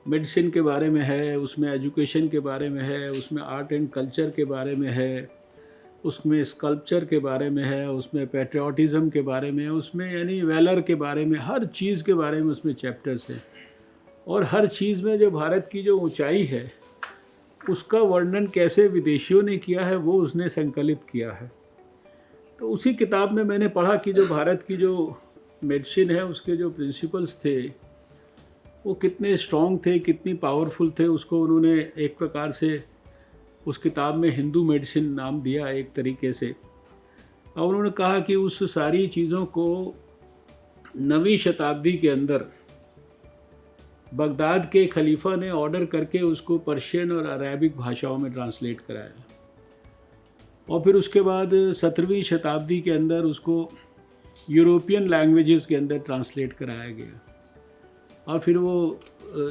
मेडिसिन के बारे में है, उसमें एजुकेशन के बारे में है, उसमें आर्ट एंड कल्चर के बारे में है, उसमें स्कल्पचर के बारे में है, उसमें पैट्रियोटिज़म के बारे में है, उसमें यानी वैलर के बारे में, हर चीज़ के बारे में उसमें चैप्टर्स हैं। और हर चीज़ में जो भारत की जो ऊंचाई है उसका वर्णन कैसे विदेशियों ने किया है वो उसने संकलित किया है। तो उसी किताब में मैंने पढ़ा कि जो भारत की जो मेडिसिन है उसके जो प्रिंसिपल्स थे वो कितने स्ट्रॉन्ग थे, कितनी पावरफुल थे। उसको उन्होंने एक प्रकार से उस किताब में हिंदू मेडिसिन नाम दिया एक तरीके से। और उन्होंने कहा कि उस सारी चीज़ों को 9वीं शताब्दी के अंदर बगदाद के खलीफा ने ऑर्डर करके उसको पर्शियन और अरेबिक भाषाओं में ट्रांसलेट कराया, और फिर उसके बाद 17वीं शताब्दी के अंदर उसको यूरोपियन लैंग्वेजेस के अंदर ट्रांसलेट कराया गया, और फिर वो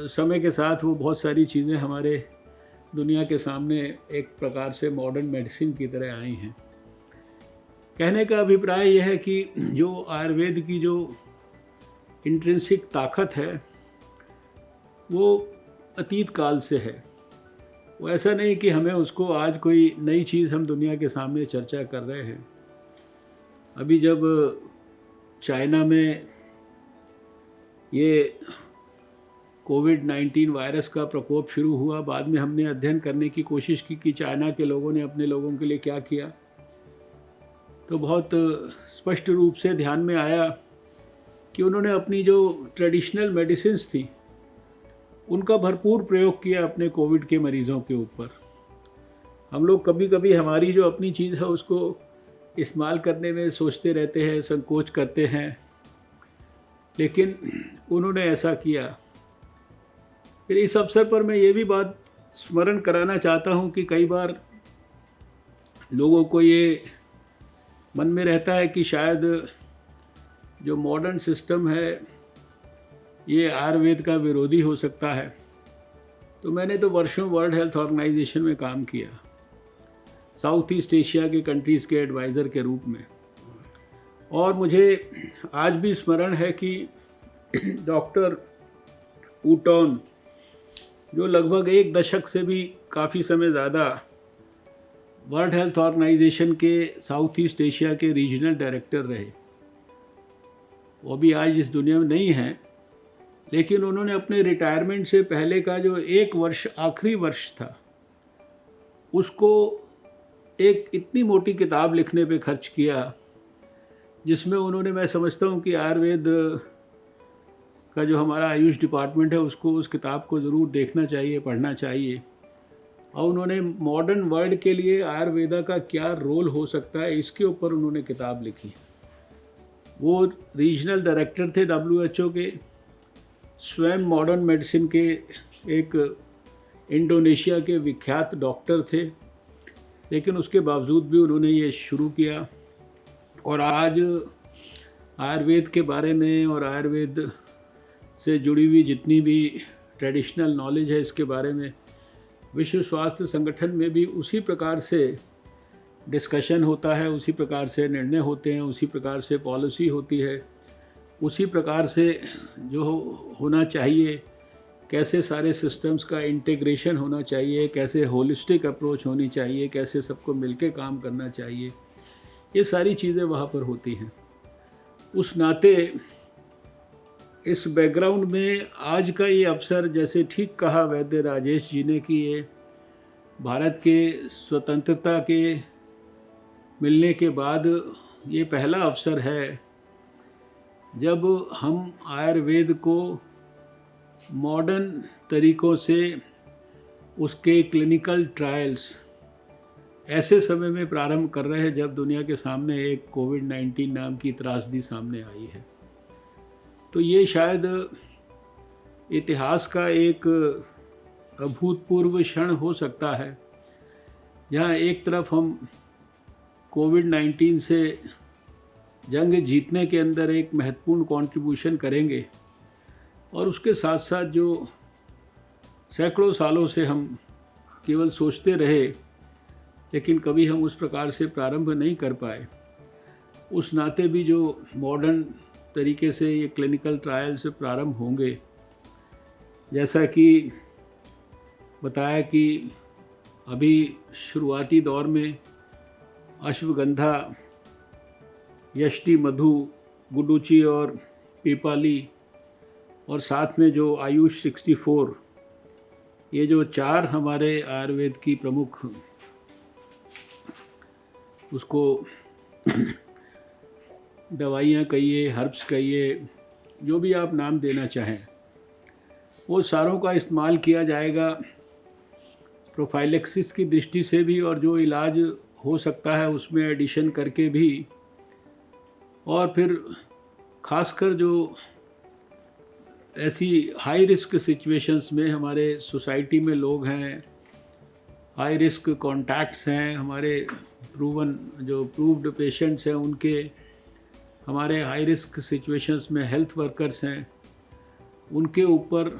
समय के साथ वो बहुत सारी चीज़ें हमारे दुनिया के सामने एक प्रकार से मॉडर्न मेडिसिन की तरह आई हैं। कहने का अभिप्राय यह है कि जो आयुर्वेद की जो इंट्रिंसिक ताकत है वो अतीत काल से है। वो ऐसा नहीं कि हमें उसको आज कोई नई चीज़ हम दुनिया के सामने चर्चा कर रहे हैं। अभी जब चाइना में ये कोविड-19 वायरस का प्रकोप शुरू हुआ, बाद में हमने अध्ययन करने की कोशिश की कि चाइना के लोगों ने अपने लोगों के लिए क्या किया, तो बहुत स्पष्ट रूप से ध्यान में आया कि उन्होंने अपनी जो ट्रेडिशनल मेडिसिन्स थी उनका भरपूर प्रयोग किया अपने कोविड के मरीज़ों के ऊपर। हम लोग कभी कभी हमारी जो अपनी चीज़ है उसको इस्तेमाल करने में सोचते रहते हैं, संकोच करते हैं, लेकिन उन्होंने ऐसा किया। फिर इस अवसर पर मैं ये भी बात स्मरण कराना चाहता हूँ कि कई बार लोगों को ये मन में रहता है कि शायद जो मॉडर्न सिस्टम है ये आयुर्वेद का विरोधी हो सकता है। तो मैंने तो वर्षों वर्ल्ड हेल्थ ऑर्गेनाइजेशन में काम किया, साउथ ईस्ट एशिया के कंट्रीज़ के एडवाइज़र के रूप में, और मुझे आज भी स्मरण है कि डॉक्टर ऊटॉन, जो लगभग 1 दशक से भी काफ़ी समय ज़्यादा वर्ल्ड हेल्थ ऑर्गेनाइजेशन के साउथ ईस्ट एशिया के रीजनल डायरेक्टर रहे, वो भी आज इस दुनिया में नहीं हैं, लेकिन उन्होंने अपने रिटायरमेंट से पहले का जो 1 वर्ष आखिरी वर्ष था उसको एक इतनी मोटी किताब लिखने पे खर्च किया, जिसमें उन्होंने, मैं समझता हूँ कि आयुर्वेद का जो हमारा आयुष डिपार्टमेंट है उसको उस किताब को ज़रूर देखना चाहिए, पढ़ना चाहिए। और उन्होंने मॉडर्न वर्ल्ड के लिए आयुर्वेदा का क्या रोल हो सकता है इसके ऊपर उन्होंने किताब लिखी। वो रीजनल डायरेक्टर थे WHO के, स्वयं मॉडर्न मेडिसिन के एक इंडोनेशिया के विख्यात डॉक्टर थे, लेकिन उसके बावजूद भी उन्होंने ये शुरू किया। और आज आयुर्वेद के बारे में और आयुर्वेद से जुड़ी हुई जितनी भी ट्रेडिशनल नॉलेज है इसके बारे में विश्व स्वास्थ्य संगठन में भी उसी प्रकार से डिस्कशन होता है, उसी प्रकार से निर्णय होते हैं, उसी प्रकार से पॉलिसी होती है, उसी प्रकार से जो होना चाहिए, कैसे सारे सिस्टम्स का इंटीग्रेशन होना चाहिए, कैसे होलिस्टिक अप्रोच होनी चाहिए, कैसे सबको मिलके काम करना चाहिए, ये सारी चीज़ें वहाँ पर होती हैं। उस नाते इस बैकग्राउंड में आज का ये अवसर, जैसे ठीक कहा वैद्य राजेश जी ने कि ये भारत के स्वतंत्रता के मिलने के बाद ये पहला अवसर है जब हम आयुर्वेद को मॉडर्न तरीक़ों से उसके क्लिनिकल ट्रायल्स ऐसे समय में प्रारंभ कर रहे हैं जब दुनिया के सामने एक कोविड-19 नाम की त्रासदी सामने आई है। तो ये शायद इतिहास का एक अभूतपूर्व क्षण हो सकता है, जहाँ एक तरफ हम कोविड-19 से जंग जीतने के अंदर एक महत्वपूर्ण कंट्रीब्यूशन करेंगे, और उसके साथ साथ जो सैकड़ों सालों से हम केवल सोचते रहे लेकिन कभी हम उस प्रकार से प्रारंभ नहीं कर पाए, उस नाते भी जो मॉडर्न तरीके से ये क्लिनिकल ट्रायल से प्रारंभ होंगे, जैसा कि बताया कि अभी शुरुआती दौर में अश्वगंधा, यष्टि मधु, गुडुचि और पीपाली, और साथ में जो आयुष 64, ये जो 4 हमारे आयुर्वेद की प्रमुख उसको दवाइयाँ कहिए, हर्ब्स कहिए, जो भी आप नाम देना चाहें, वो सारों का इस्तेमाल किया जाएगा प्रोफाइलेक्सिस की दृष्टि से भी, और जो इलाज हो सकता है उसमें एडिशन करके भी और फिर खासकर जो ऐसी हाई रिस्क सिचुएशंस में हमारे सोसाइटी में लोग हैं, हाई रिस्क कॉन्टैक्ट्स हैं, हमारे प्रूव्ड पेशेंट्स हैं, उनके हमारे हाई रिस्क सिचुएशंस में हेल्थ वर्कर्स हैं, उनके ऊपर,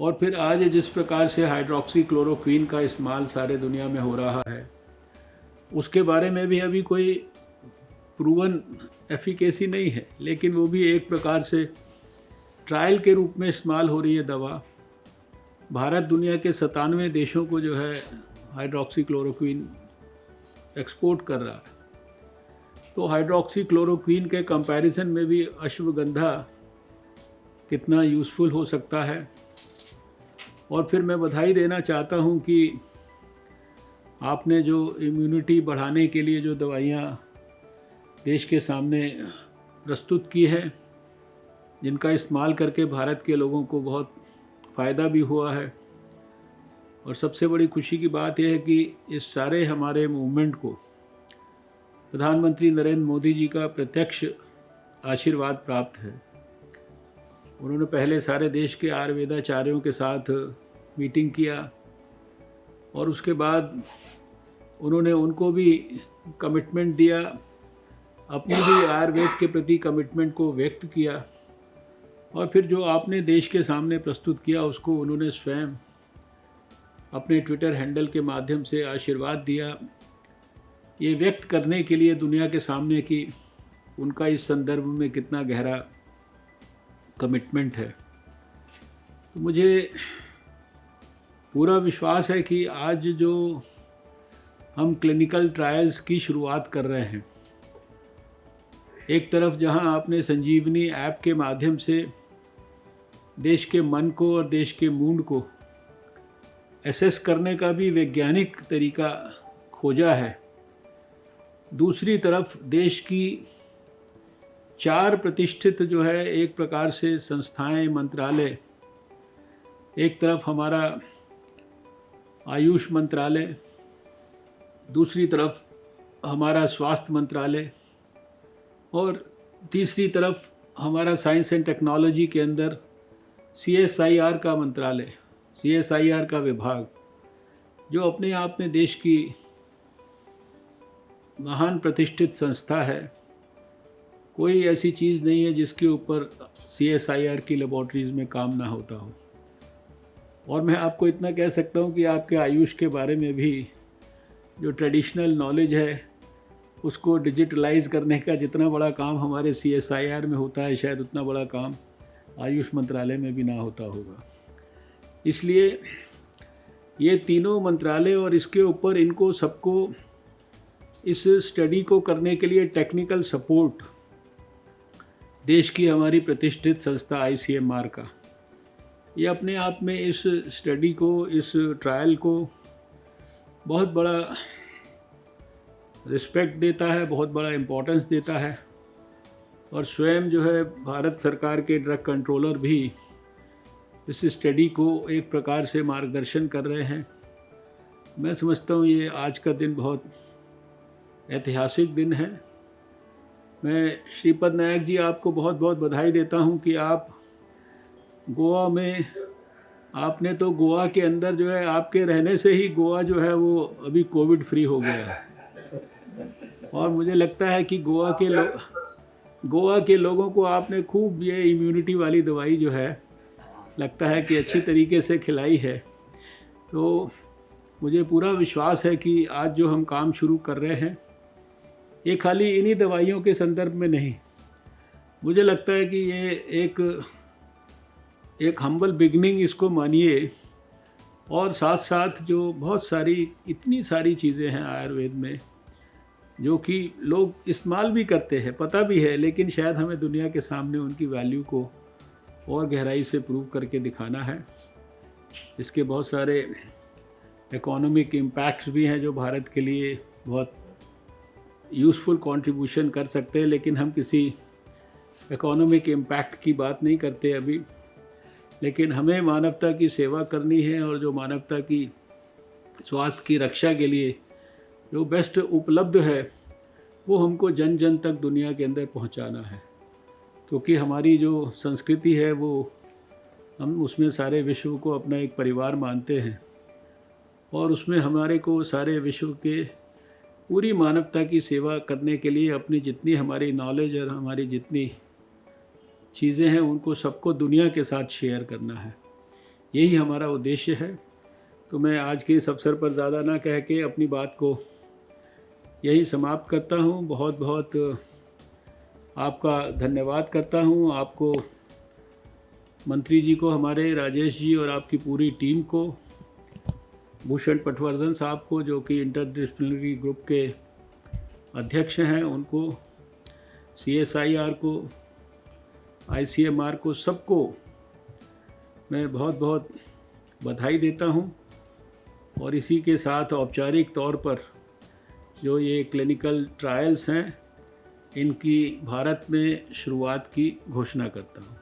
और फिर आज जिस प्रकार से हाइड्रोक्सी क्लोरोक्वीन का इस्तेमाल सारे दुनिया में हो रहा है, उसके बारे में भी अभी कोई प्रूवन एफिकेसी नहीं है, लेकिन वो भी एक प्रकार से ट्रायल के रूप में इस्तेमाल हो रही है दवा। भारत दुनिया के 97 देशों को जो है हाइड्रोक्सी क्लोरोक्वीन एक्सपोर्ट कर रहा है। तो हाइड्रोक्सी क्लोरोक्वीन के कंपैरिजन में भी अश्वगंधा कितना यूज़फुल हो सकता है। और फिर मैं बधाई देना चाहता हूँ कि आपने जो इम्यूनिटी बढ़ाने के लिए जो दवाइयाँ देश के सामने प्रस्तुत की है, जिनका इस्तेमाल करके भारत के लोगों को बहुत फ़ायदा भी हुआ है। और सबसे बड़ी खुशी की बात यह है कि इस सारे हमारे मूवमेंट को प्रधानमंत्री नरेंद्र मोदी जी का प्रत्यक्ष आशीर्वाद प्राप्त है। उन्होंने पहले सारे देश के आयुर्वेदाचार्यों के साथ मीटिंग किया और उसके बाद उन्होंने उनको भी कमिटमेंट दिया, अपनी भी आयुर्वेद के प्रति कमिटमेंट को व्यक्त किया, और फिर जो आपने देश के सामने प्रस्तुत किया उसको उन्होंने स्वयं अपने ट्विटर हैंडल के माध्यम से आशीर्वाद दिया, ये व्यक्त करने के लिए दुनिया के सामने कि उनका इस संदर्भ में कितना गहरा कमिटमेंट है। तो मुझे पूरा विश्वास है कि आज जो हम क्लिनिकल ट्रायल्स की शुरुआत कर रहे हैं, एक तरफ जहां आपने संजीवनी ऐप के माध्यम से देश के मन को और देश के मूड को एसेस करने का भी वैज्ञानिक तरीका खोजा है, दूसरी तरफ देश की 4 प्रतिष्ठित जो है एक प्रकार से संस्थाएं, मंत्रालय, एक तरफ हमारा आयुष मंत्रालय, दूसरी तरफ हमारा स्वास्थ्य मंत्रालय, और तीसरी तरफ हमारा साइंस एंड टेक्नोलॉजी के अंदर CSIR का मंत्रालय, CSIR का विभाग, जो अपने आप में देश की महान प्रतिष्ठित संस्था है। कोई ऐसी चीज़ नहीं है जिसके ऊपर CSIR की लेबॉर्ट्रीज़ में काम ना होता हो। और मैं आपको इतना कह सकता हूँ कि आपके आयुष के बारे में भी जो ट्रेडिशनल नॉलेज है उसको डिजिटलाइज करने का जितना बड़ा काम हमारे CSIR में होता है, शायद उतना बड़ा काम आयुष मंत्रालय में भी ना होता होगा। इसलिए ये तीनों मंत्रालय और इसके ऊपर इनको सबको इस स्टडी को करने के लिए टेक्निकल सपोर्ट देश की हमारी प्रतिष्ठित संस्था ICMR का, ये अपने आप में इस स्टडी को, इस ट्रायल को बहुत बड़ा रिस्पेक्ट देता है, बहुत बड़ा इम्पोर्टेंस देता है। और स्वयं जो है भारत सरकार के ड्रग कंट्रोलर भी इस स्टडी को एक प्रकार से मार्गदर्शन कर रहे हैं। मैं समझता हूँ ये आज का दिन बहुत ऐतिहासिक दिन है। मैं श्रीपद नायक जी आपको बहुत बहुत बधाई देता हूँ कि आप गोवा में, आपने तो गोवा के अंदर जो है, आपके रहने से ही गोवा जो है वो अभी कोविड फ्री हो गया है। और मुझे लगता है कि गोवा के लोगों को आपने खूब ये इम्यूनिटी वाली दवाई जो है लगता है कि अच्छी तरीके से खिलाई है। तो मुझे पूरा विश्वास है कि आज जो हम काम शुरू कर रहे हैं ये खाली इन्हीं दवाइयों के संदर्भ में नहीं, मुझे लगता है कि ये एक हम्बल बिगनिंग इसको मानिए। और साथ साथ जो बहुत सारी, इतनी सारी चीज़ें हैं आयुर्वेद में जो कि लोग इस्तेमाल भी करते हैं, पता भी है, लेकिन शायद हमें दुनिया के सामने उनकी वैल्यू को और गहराई से प्रूव करके दिखाना है। इसके बहुत सारे इकोनॉमिक इम्पैक्ट्स भी हैं जो भारत के लिए बहुत यूज़फुल कंट्रीब्यूशन कर सकते हैं, लेकिन हम किसी इकोनॉमिक इम्पैक्ट की बात नहीं करते अभी। लेकिन हमें मानवता की सेवा करनी है और जो मानवता की स्वास्थ्य की रक्षा के लिए जो बेस्ट उपलब्ध है वो हमको जन जन तक दुनिया के अंदर पहुंचाना है, क्योंकि हमारी जो संस्कृति है वो हम उसमें सारे विश्व को अपना एक परिवार मानते हैं, और उसमें हमारे को सारे विश्व के पूरी मानवता की सेवा करने के लिए अपनी जितनी हमारी नॉलेज और हमारी जितनी चीज़ें हैं उनको सबको दुनिया के साथ शेयर करना है। यही हमारा उद्देश्य है। तो मैं आज के इस अवसर पर ज़्यादा ना कह के अपनी बात को यही समाप्त करता हूँ। बहुत बहुत आपका धन्यवाद करता हूँ, आपको, मंत्री जी को, हमारे राजेश जी और आपकी पूरी टीम को, भूषण पटवर्धन साहब को जो कि इंटरडिसिप्लिनरी ग्रुप के अध्यक्ष हैं, उनको, CSIR को, ICMR को, सबको मैं बहुत बहुत बधाई देता हूं। और इसी के साथ औपचारिक तौर पर जो ये क्लिनिकल ट्रायल्स हैं इनकी भारत में शुरुआत की घोषणा करता हूं।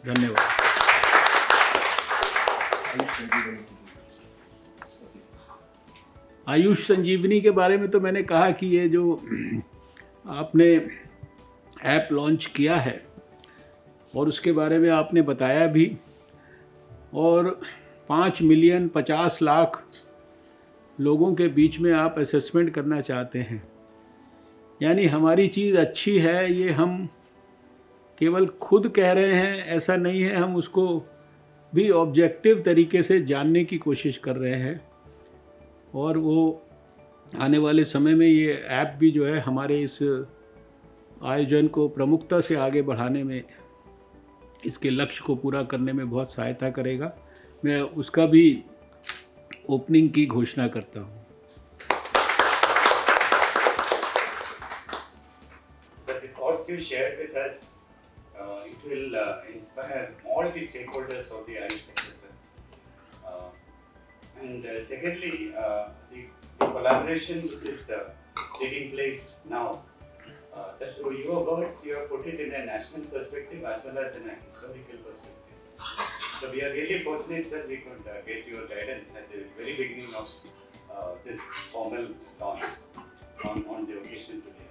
धन्यवाद। आयुष संजीवनी के बारे में तो मैंने कहा कि ये जो आपने ऐप लॉन्च किया है और उसके बारे में आपने बताया भी, और 5,50,00,000 लोगों के बीच में आप असेसमेंट करना चाहते हैं, यानी हमारी चीज़ अच्छी है, ये हम केवल खुद कह रहे हैं ऐसा नहीं है, हम उसको भी ऑब्जेक्टिव तरीके से जानने की कोशिश कर रहे हैं। और वो आने वाले समय में ये ऐप भी जो है हमारे इस आयोजन को प्रमुखता से आगे बढ़ाने में, इसके लक्ष्य को पूरा करने में बहुत सहायता करेगा। मैं उसका भी ओपनिंग की घोषणा करता हूँ। So the thoughts you shared with us, it will inspire all the stakeholders of the Ayush sector, sir. And secondly, the collaboration which is taking place now, so through your words, you have put it in a national perspective as well as in a historical perspective. So we are really fortunate that we could get your guidance at the very beginning of this formal launch on the occasion today.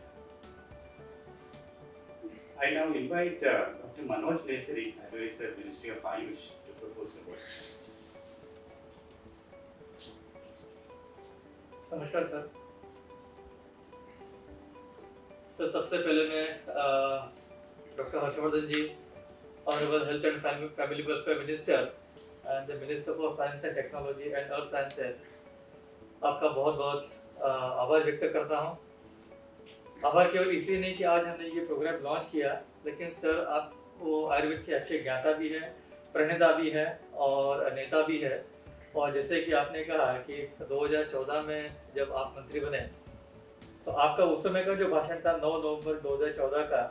I now invite Dr. Manoj Nesari, Advisor, Ministry of Ayush, to propose the words. नमस्कार sir. सबसे पहले मैं doctor Harshvardhan ji, honourable health and family welfare minister and the minister for science and technology and earth sciences, आपका बहुत बहुत आभार व्यक्त करता हूँ। आभार केवल इसलिए नहीं कि आज हमने ये प्रोग्राम लॉन्च किया, लेकिन सर आप वो आयुर्वेद के अच्छे ज्ञाता भी हैं, प्रणेता भी हैं और नेता भी है। और जैसे कि आपने कहा कि 2014 में जब आप मंत्री बने तो आपका उस समय का जो भाषण था 9 नवंबर 2014 का,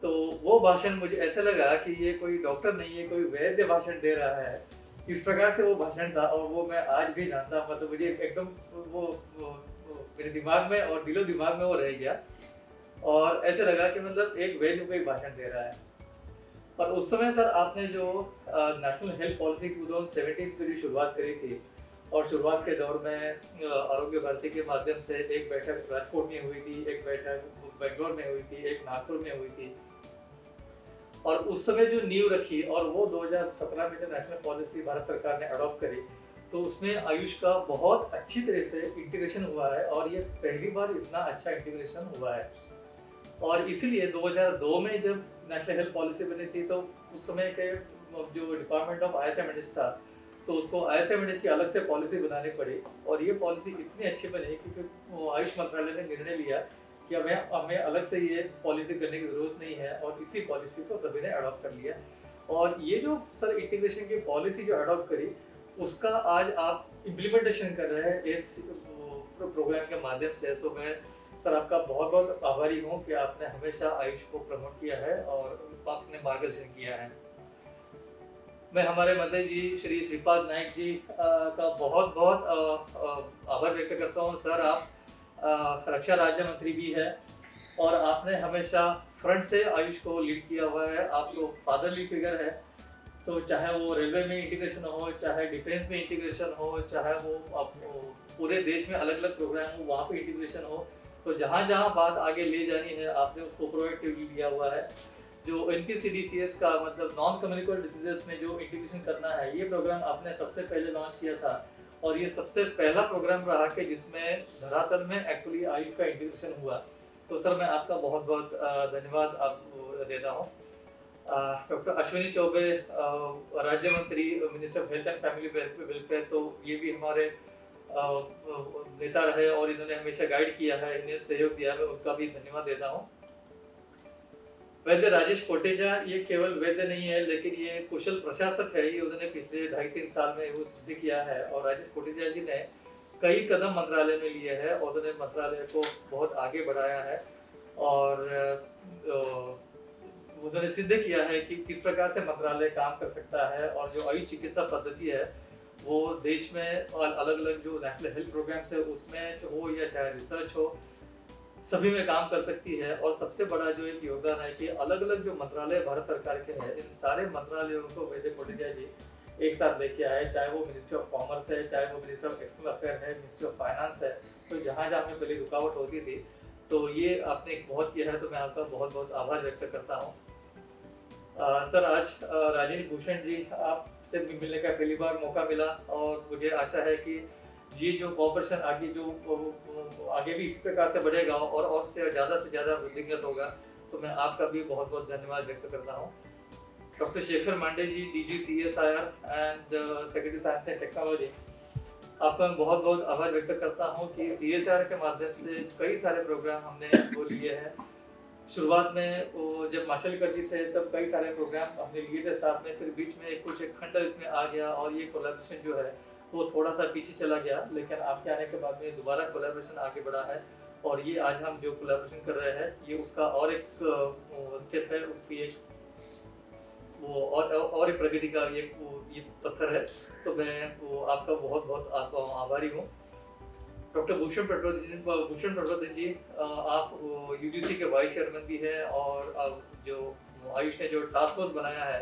तो वो भाषण मुझे ऐसा लगा कि ये कोई डॉक्टर नहीं है, कोई वैद्य भाषण दे रहा है, इस प्रकार से वो भाषण था। और वो मैं आज भी जानता, मतलब मुझे एकदम वो मेरे दिमाग में और दिलो दिमाग में वो रह गया, और ऐसे लगा कि मतलब एक वैद्य को एक भाषण दे रहा है। और उस समय सर आपने जो नेशनल हेल्थ पॉलिसी 2017 की जो शुरुआत करी थी, और शुरुआत के दौर में आरोग्य भारती के माध्यम से एक बैठक राजकोट में हुई थी, एक बैठक बेंगलोर में हुई थी, एक नागपुर में हुई थी, और उस समय जो नींव रखी और वो 2017 में जो नेशनल पॉलिसी भारत सरकार ने अडॉप्ट करी, तो उसमें आयुष का बहुत अच्छी तरह से इंटीग्रेशन हुआ है, और ये पहली बार इतना अच्छा इंटीग्रेशन हुआ है। और इसीलिए 2002 में जब नेशनल हेल्थ पॉलिसी बनी थी, तो उस समय के जो डिपार्टमेंट ऑफ ISMNS था, तो उसको ISMNS की अलग से पॉलिसी बनानी पड़ी, और ये पॉलिसी इतनी अच्छी बनी कि आयुष मंत्रालय ने निर्णय लिया कि हमें अलग से ये पॉलिसी करने की ज़रूरत नहीं है, और इसी पॉलिसी को सभी ने अडॉप्ट कर लिया। और ये जो सर इंटीग्रेशन की पॉलिसी जो अडॉप्ट करी, उसका आज आप इम्प्लीमेंटेशन कर रहे हैं इस प्रोग्राम के माध्यम से। तो मैं सर आपका बहुत बहुत आभारी हूँ कि आपने हमेशा आयुष को प्रमोट किया है और आपने मार्गदर्शन किया है। मैं हमारे मंत्री जी श्री श्रीपाद नाइक जी का बहुत बहुत आभार व्यक्त करता हूँ। सर आप रक्षा राज्य मंत्री भी है, और आपने हमेशा फ्रंट से आयुष को लीड किया हुआ है। आप तो फादरली फिगर है, तो चाहे वो रेलवे में इंटीग्रेशन हो, चाहे डिफेंस में इंटीग्रेशन हो, चाहे वो पूरे देश में अलग अलग प्रोग्राम हो वहाँ पे इंटीग्रेशन हो, तो जहाँ जहाँ बात आगे ले जानी है आपने उसको प्रोएक्टिवली लिया हुआ है। जो NPCDCS का मतलब नॉन कम्युनिकेबल डिसीजेस में जो इंटीग्रेशन करना है, ये प्रोग्राम आपने सबसे पहले लॉन्च किया था और ये सबसे पहला प्रोग्राम रहा कि जिसमें धरातल में एक्चुअली आयुष का इंटीग्रेशन हुआ। तो सर मैं आपका बहुत बहुत धन्यवाद आपको देता हूँ। डॉक्टर अश्विनी चौबे राज्य मंत्री minister of health and family welfare, तो ये भी हमारे नेता रहे और इन्होंने हमेशा गाइड किया है, इन्हें सहयोग दिया, मैं उनका भी धन्यवाद देता हूँ। वैद्य राजेश कोटेचा ये केवल वैद्य नहीं है लेकिन ये कुशल प्रशासक है, ये उन्होंने पिछले 2.5-3 साल में वो सिद्ध किया है और राजेश कोटेचा जी ने कई कदम मंत्रालय में लिए हैं और उन्होंने मंत्रालय को बहुत आगे बढ़ाया है और उन्होंने सिद्ध किया है कि किस प्रकार से मंत्रालय काम कर सकता है और जो आयुष चिकित्सा पद्धति है वो देश में अलग अलग जो नेशनल हेल्थ प्रोग्राम्स है उसमें हो या चाहे रिसर्च हो, सभी में काम कर सकती है। और सबसे बड़ा जो एक योगदान है कि अलग अलग जो मंत्रालय भारत सरकार के हैं, इन सारे मंत्रालयों को वैद्य कोटेचा जी एक साथ लेके आए, चाहे वो मिनिस्ट्री ऑफ कॉमर्स है, चाहे वो मिनिस्ट्री ऑफ एक्सटर्नल अफेयर है, मिनिस्ट्री ऑफ फाइनेंस है। तो जहाँ जहाँ में पहले रुकावट होती थी तो ये आपने बहुत किया है, तो मैं आपका बहुत बहुत आभार व्यक्त करता हूँ। सर आज राजेश भूषण जी आपसे मिलने का पहली बार मौका मिला और मुझे आशा है कि ये जो कॉपरेशन आगे भी इस प्रकार से बढ़ेगा और से ज़्यादा वृद्धिंगत होगा, तो मैं आपका भी बहुत बहुत धन्यवाद व्यक्त करता हूँ। Doctor Shekhar Mande ji, DG CSIR and secretary science and technology, आपका मैं बहुत बहुत आभार व्यक्त करता हूँ कि CSIR के माध्यम से कई सारे प्रोग्राम हमने वो लिए हैं। शुरुआत में वो जब माशेलकर जी थे तब कई सारे प्रोग्राम हमने लिए थे साथ में, फिर बीच में एक खंड इसमें आ गया और ये कोलैबोरेशन जो है वो थोड़ा सा पीछे चला गया, लेकिन आपके आने के बाद में दोबारा कोलैबोरेशन आगे बढ़ा है और ये आज हम जो कोलैबोरेशन कर रहे हैं ये उसका और एक स्टेप है, उसकी एक वो और एक प्रगति का ये पत्थर है। तो मैं वो आपका बहुत बहुत आभारी हूँ। डॉक्टर भूषण प्रटोदन जी, आप UGC के वाइस चेयरमैन भी हैं और आप जो आयुष ने जो टास्क फोर्स बनाया है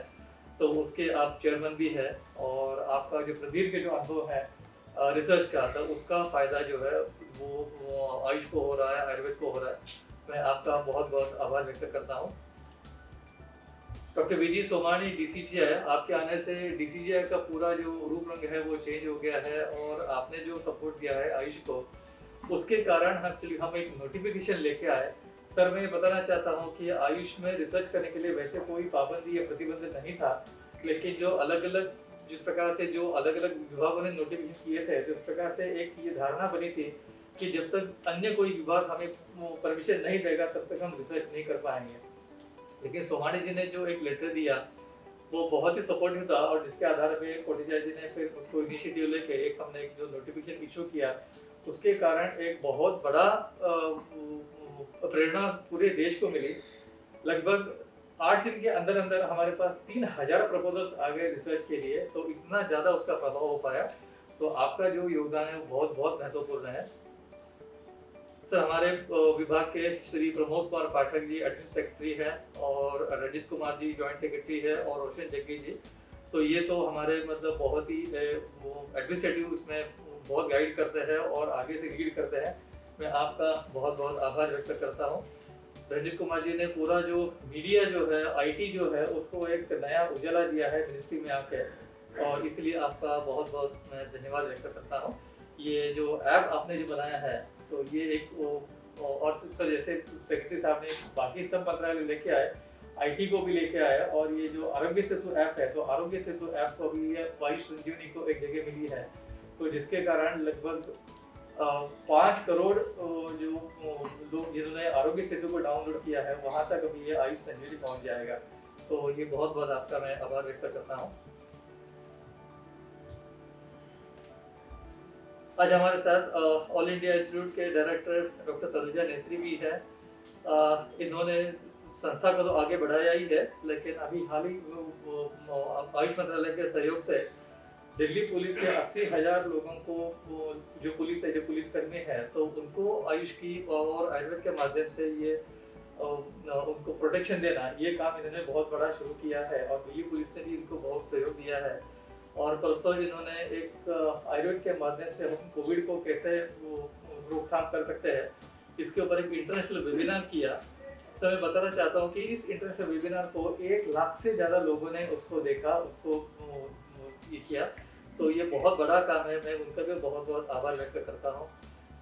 तो उसके आप चेयरमैन भी हैं और आपका जो प्रदीर्घ जो अनुभव है रिसर्च का, तो उसका फ़ायदा जो है वो आयुष को हो रहा है, आयुर्वेद को हो रहा है। मैं आपका बहुत बहुत आभार व्यक्त करता हूँ। डॉक्टर VG सोमानी DCGI, आपके आने से DCGI का पूरा जो रूप रंग है वो चेंज हो गया है और आपने जो सपोर्ट दिया है आयुष को, उसके कारण हम एक नोटिफिकेशन लेके आए। सर मैं बताना चाहता हूँ कि आयुष में रिसर्च करने के लिए वैसे कोई पाबंदी या प्रतिबंध नहीं था, लेकिन जो अलग अलग जिस प्रकार से जो अलग अलग विभागों ने नोटिफिकेशन किए थे, तो इस प्रकार से एक ये धारणा बनी थी कि जब तक अन्य कोई विभाग हमें परमिशन नहीं देगा तब तक हम रिसर्च नहीं कर पाएंगे। लेकिन सोमानी जी ने जो एक लेटर दिया वो बहुत ही सपोर्टिव था और जिसके आधार पे कोटेचा जी ने फिर उसको इनिशिएटिव लेके हमने एक जो नोटिफिकेशन इशू किया, उसके कारण एक बहुत बड़ा प्रेरणा पूरे देश को मिली। लगभग 8 दिन के अंदर अंदर हमारे पास 3000 प्रपोजल्स आ गए रिसर्च के लिए, तो इतना ज़्यादा उसका प्रभाव हो पाया। तो आपका जो योगदान है वो बहुत बहुत महत्वपूर्ण है। सर हमारे विभाग के श्री प्रमोद कुमार पाठक जी एडमिन सेक्रेटरी हैं और रंजित कुमार जी जॉइंट सेक्रेटरी है और रोशन जग्गी जी, तो ये तो हमारे मतलब बहुत ही वो एडमिनिस्ट्रेटिव उसमें बहुत गाइड करते हैं और आगे से लीड करते हैं। मैं आपका बहुत बहुत आभार व्यक्त करता हूँ। रंजित कुमार जी ने पूरा जो मीडिया जो है, IT जो है, उसको एक नया उजाला दिया है मिनिस्ट्री में आके, और इसलिए आपका बहुत बहुत मैं धन्यवाद व्यक्त करता हूँ। ये जो ऐप आपने जो बनाया है तो ये एक और सर जैसे सेक्रेटरी साहब ने बाकी सब मंत्रालय लेके आए, IT को भी लेके आए, और ये जो आरोग्य सेतु ऐप है तो आरोग्य सेतु ऐप को भी आयुष संजीवनी को एक जगह मिली है, तो जिसके कारण लगभग 5 करोड़ जो लोग जिन्होंने आरोग्य सेतु को डाउनलोड किया है वहाँ तक अभी ये आयुष संजीवनी पहुँच जाएगा। तो ये बहुत बहुत आपका मैं आभार व्यक्त करता हूँ। आज हमारे साथ ऑल इंडिया इंस्टीट्यूट के डायरेक्टर डॉक्टर तनुजा नेसरी भी है। इन्होंने संस्था को तो आगे बढ़ाया ही है, लेकिन अभी हाल ही आयुष मंत्रालय के सहयोग से दिल्ली पुलिस के 80,000 लोगों को जो पुलिसकर्मी है तो उनको आयुष की और आयुर्वेद के माध्यम से ये उनको प्रोटेक्शन देना, ये काम इन्होंने बहुत बड़ा शुरू किया है और दिल्ली पुलिस ने भी इनको बहुत सहयोग दिया है। और परसों इन्होंने एक आयुर्वेद के माध्यम से हम कोविड को कैसे रोकथाम कर सकते हैं इसके ऊपर एक इंटरनेशनल वेबिनार किया। सर मैं बताना चाहता हूँ कि इस इंटरनेशनल वेबिनार को 1 लाख से ज़्यादा लोगों ने उसको देखा, उसको ये किया, तो ये बहुत बड़ा काम है। मैं उनका भी बहुत बहुत आभार व्यक्त करता हूँ।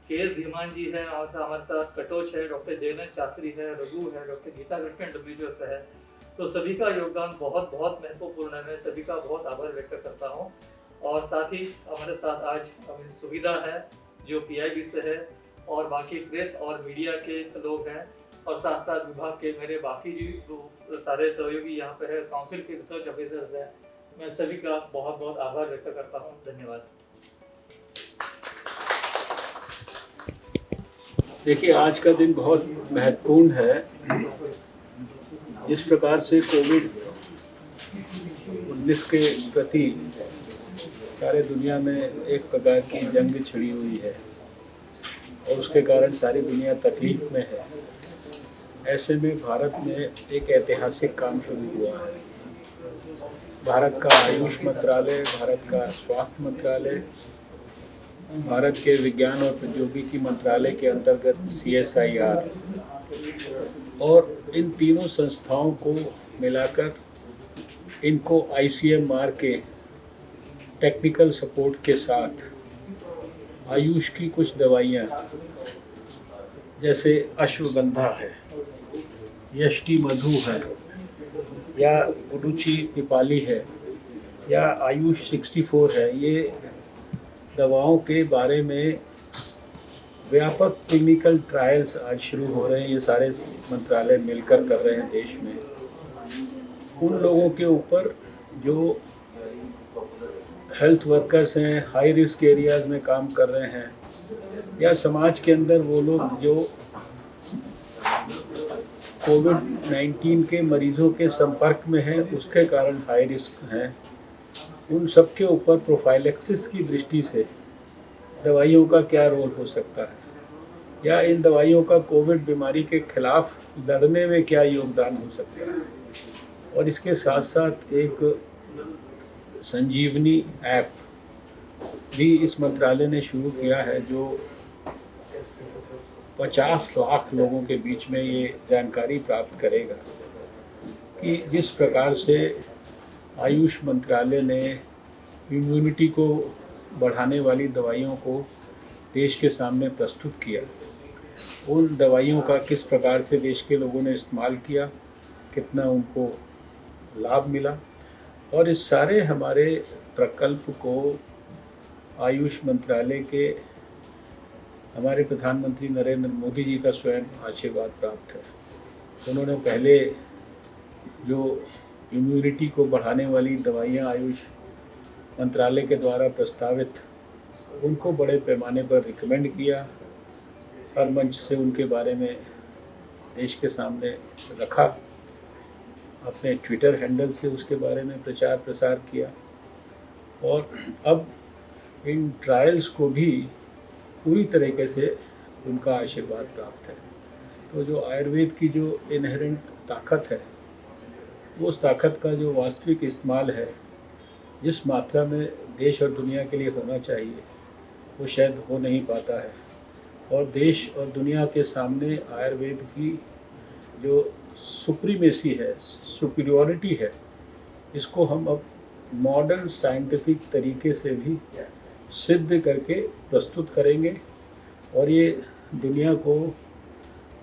के.एस. धीमान जी हैं और हमारे साथ कटोच है, डॉक्टर जयनंद शास्त्री है, रघु है, डॉक्टर गीता गठन डब्ल्यू है, तो सभी का योगदान बहुत बहुत महत्वपूर्ण है। मैं सभी का बहुत आभार व्यक्त करता हूँ। और साथ ही हमारे साथ आज हमें सुविधा है जो PIB से है और बाकी प्रेस और मीडिया के लोग हैं, और साथ साथ विभाग के मेरे बाकी जो सारे सहयोगी यहाँ पे है, काउंसिल के रिसर्च ऑफिसर्स हैं, मैं सभी का बहुत बहुत आभार व्यक्त करता हूँ। धन्यवाद। देखिए, आज का दिन बहुत महत्वपूर्ण है। जिस प्रकार से कोविड-19 के प्रति सारे दुनिया में एक प्रकार की जंग छिड़ी हुई है और उसके कारण सारी दुनिया तकलीफ में है। ऐसे में भारत में एक ऐतिहासिक काम शुरू हुआ है। भारत का आयुष मंत्रालय, भारत का स्वास्थ्य मंत्रालय, भारत के विज्ञान और प्रौद्योगिकी मंत्रालय के अंतर्गत CSIR और इन तीनों संस्थाओं को मिलाकर इनको ICMR के टेक्निकल सपोर्ट के साथ आयुष की कुछ दवाइयाँ जैसे अश्वगंधा है, यष्टि मधु है, या गुडुचि पिपाली है, या आयुष 64 है, ये दवाओं के बारे में व्यापक क्लिनिकल ट्रायल्स आज शुरू हो रहे हैं। ये सारे मंत्रालय मिलकर कर रहे हैं देश में। उन लोगों के ऊपर जो हेल्थ वर्कर्स हैं, हाई रिस्क एरियाज में काम कर रहे हैं, या समाज के अंदर वो लोग जो कोविड-19 के मरीजों के संपर्क में हैं, उसके कारण हाई रिस्क हैं, उन सब के ऊपर प्रोफाइलेक्सिस की दृष्टि से दवाइयों का क्या रोल हो सकता है, या इन दवाइयों का कोविड बीमारी के खिलाफ लड़ने में क्या योगदान हो सकता है। और इसके साथ साथ एक संजीवनी ऐप भी इस मंत्रालय ने शुरू किया है, जो 50 लाख लोगों के बीच में ये जानकारी प्राप्त करेगा कि जिस प्रकार से आयुष मंत्रालय ने इम्यूनिटी को बढ़ाने वाली दवाइयों को देश के सामने प्रस्तुत किया, उन दवाइयों का किस प्रकार से देश के लोगों ने इस्तेमाल किया, कितना उनको लाभ मिला, और इस सारे हमारे प्रकल्प को आयुष मंत्रालय के हमारे प्रधानमंत्री नरेंद्र मोदी जी का स्वयं आशीर्वाद प्राप्त है। उन्होंने पहले जो इम्यूनिटी को बढ़ाने वाली दवाइयाँ आयुष मंत्रालय के द्वारा प्रस्तावित, उनको बड़े पैमाने पर रिकमेंड किया, हर मंच से उनके बारे में देश के सामने रखा, अपने ट्विटर हैंडल से उसके बारे में प्रचार प्रसार किया, और अब इन ट्रायल्स को भी पूरी तरीके से उनका आशीर्वाद प्राप्त है। तो जो आयुर्वेद की जो इनहेरेंट ताकत है, वो उस ताकत का जो वास्तविक इस्तेमाल है, जिस मात्रा में देश और दुनिया के लिए होना चाहिए, वो शायद हो नहीं पाता है। और देश और दुनिया के सामने आयुर्वेद की जो सुप्रीमेसी है, सुपीरियॉरिटी है, इसको हम अब मॉडर्न साइंटिफिक तरीके से भी सिद्ध करके प्रस्तुत करेंगे, और ये दुनिया को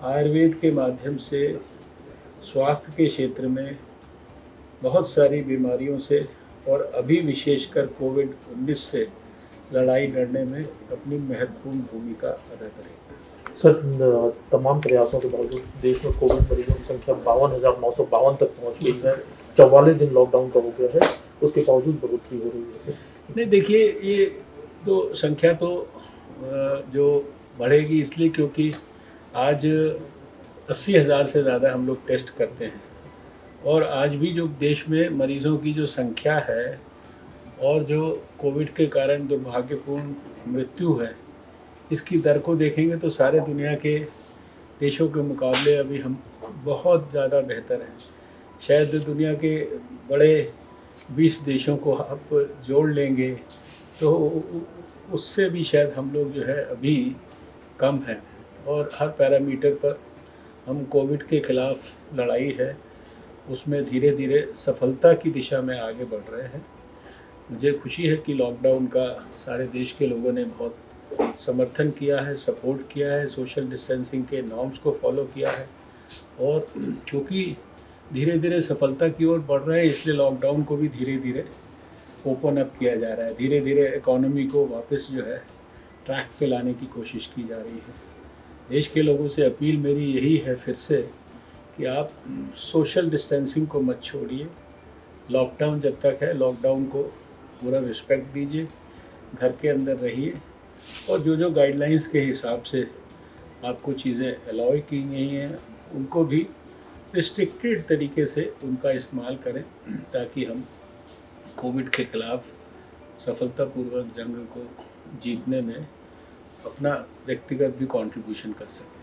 आयुर्वेद के माध्यम से स्वास्थ्य के क्षेत्र में बहुत सारी बीमारियों से, और अभी विशेषकर कोविड-19 से लड़ाई लड़ने में अपनी महत्वपूर्ण भूमिका अदा करेगा। सर, तमाम प्रयासों के बावजूद देश में कोविड मरीजों की संख्या 52,952 तक पहुंच गई है। 44 दिन लॉकडाउन का हो गया है, उसके बावजूद बढ़ोतरी हो रही है। नहीं, देखिए, ये तो संख्या तो जो बढ़ेगी इसलिए क्योंकि आज 80,000 से ज़्यादा हम लोग टेस्ट करते हैं, और आज भी जो देश में मरीज़ों की जो संख्या है और जो कोविड के कारण दुर्भाग्यपूर्ण मृत्यु है, इसकी दर को देखेंगे तो सारे दुनिया के देशों के मुकाबले अभी हम बहुत ज़्यादा बेहतर हैं। शायद दुनिया के बड़े 20 देशों को आप जोड़ लेंगे तो उससे भी शायद हम लोग जो है अभी कम हैं। और हर पैरामीटर पर हम कोविड के खिलाफ लड़ाई है उसमें धीरे धीरे सफलता की दिशा में आगे बढ़ रहे हैं। मुझे खुशी है कि लॉकडाउन का सारे देश के लोगों ने बहुत समर्थन किया है, सपोर्ट किया है, सोशल डिस्टेंसिंग के नॉर्म्स को फॉलो किया है और क्योंकि धीरे धीरे सफलता की ओर बढ़ रहे हैं इसलिए लॉकडाउन को भी धीरे धीरे ओपन अप किया जा रहा है। धीरे धीरे इकोनॉमी को वापस जो है ट्रैक पे लाने की कोशिश की जा रही है। देश के लोगों से अपील मेरी यही है फिर से कि आप सोशल डिस्टेंसिंग को मत छोड़िए। लॉकडाउन जब तक है लॉकडाउन को पूरा रिस्पेक्ट दीजिए, घर के अंदर रहिए और जो गाइडलाइंस के हिसाब से आपको चीज़ें अलाउ की गई हैं उनको भी रिस्ट्रिक्टेड तरीके से उनका इस्तेमाल करें ताकि हम कोविड के खिलाफ सफलतापूर्वक जंग को जीतने में अपना व्यक्तिगत भी कंट्रीब्यूशन कर सकें।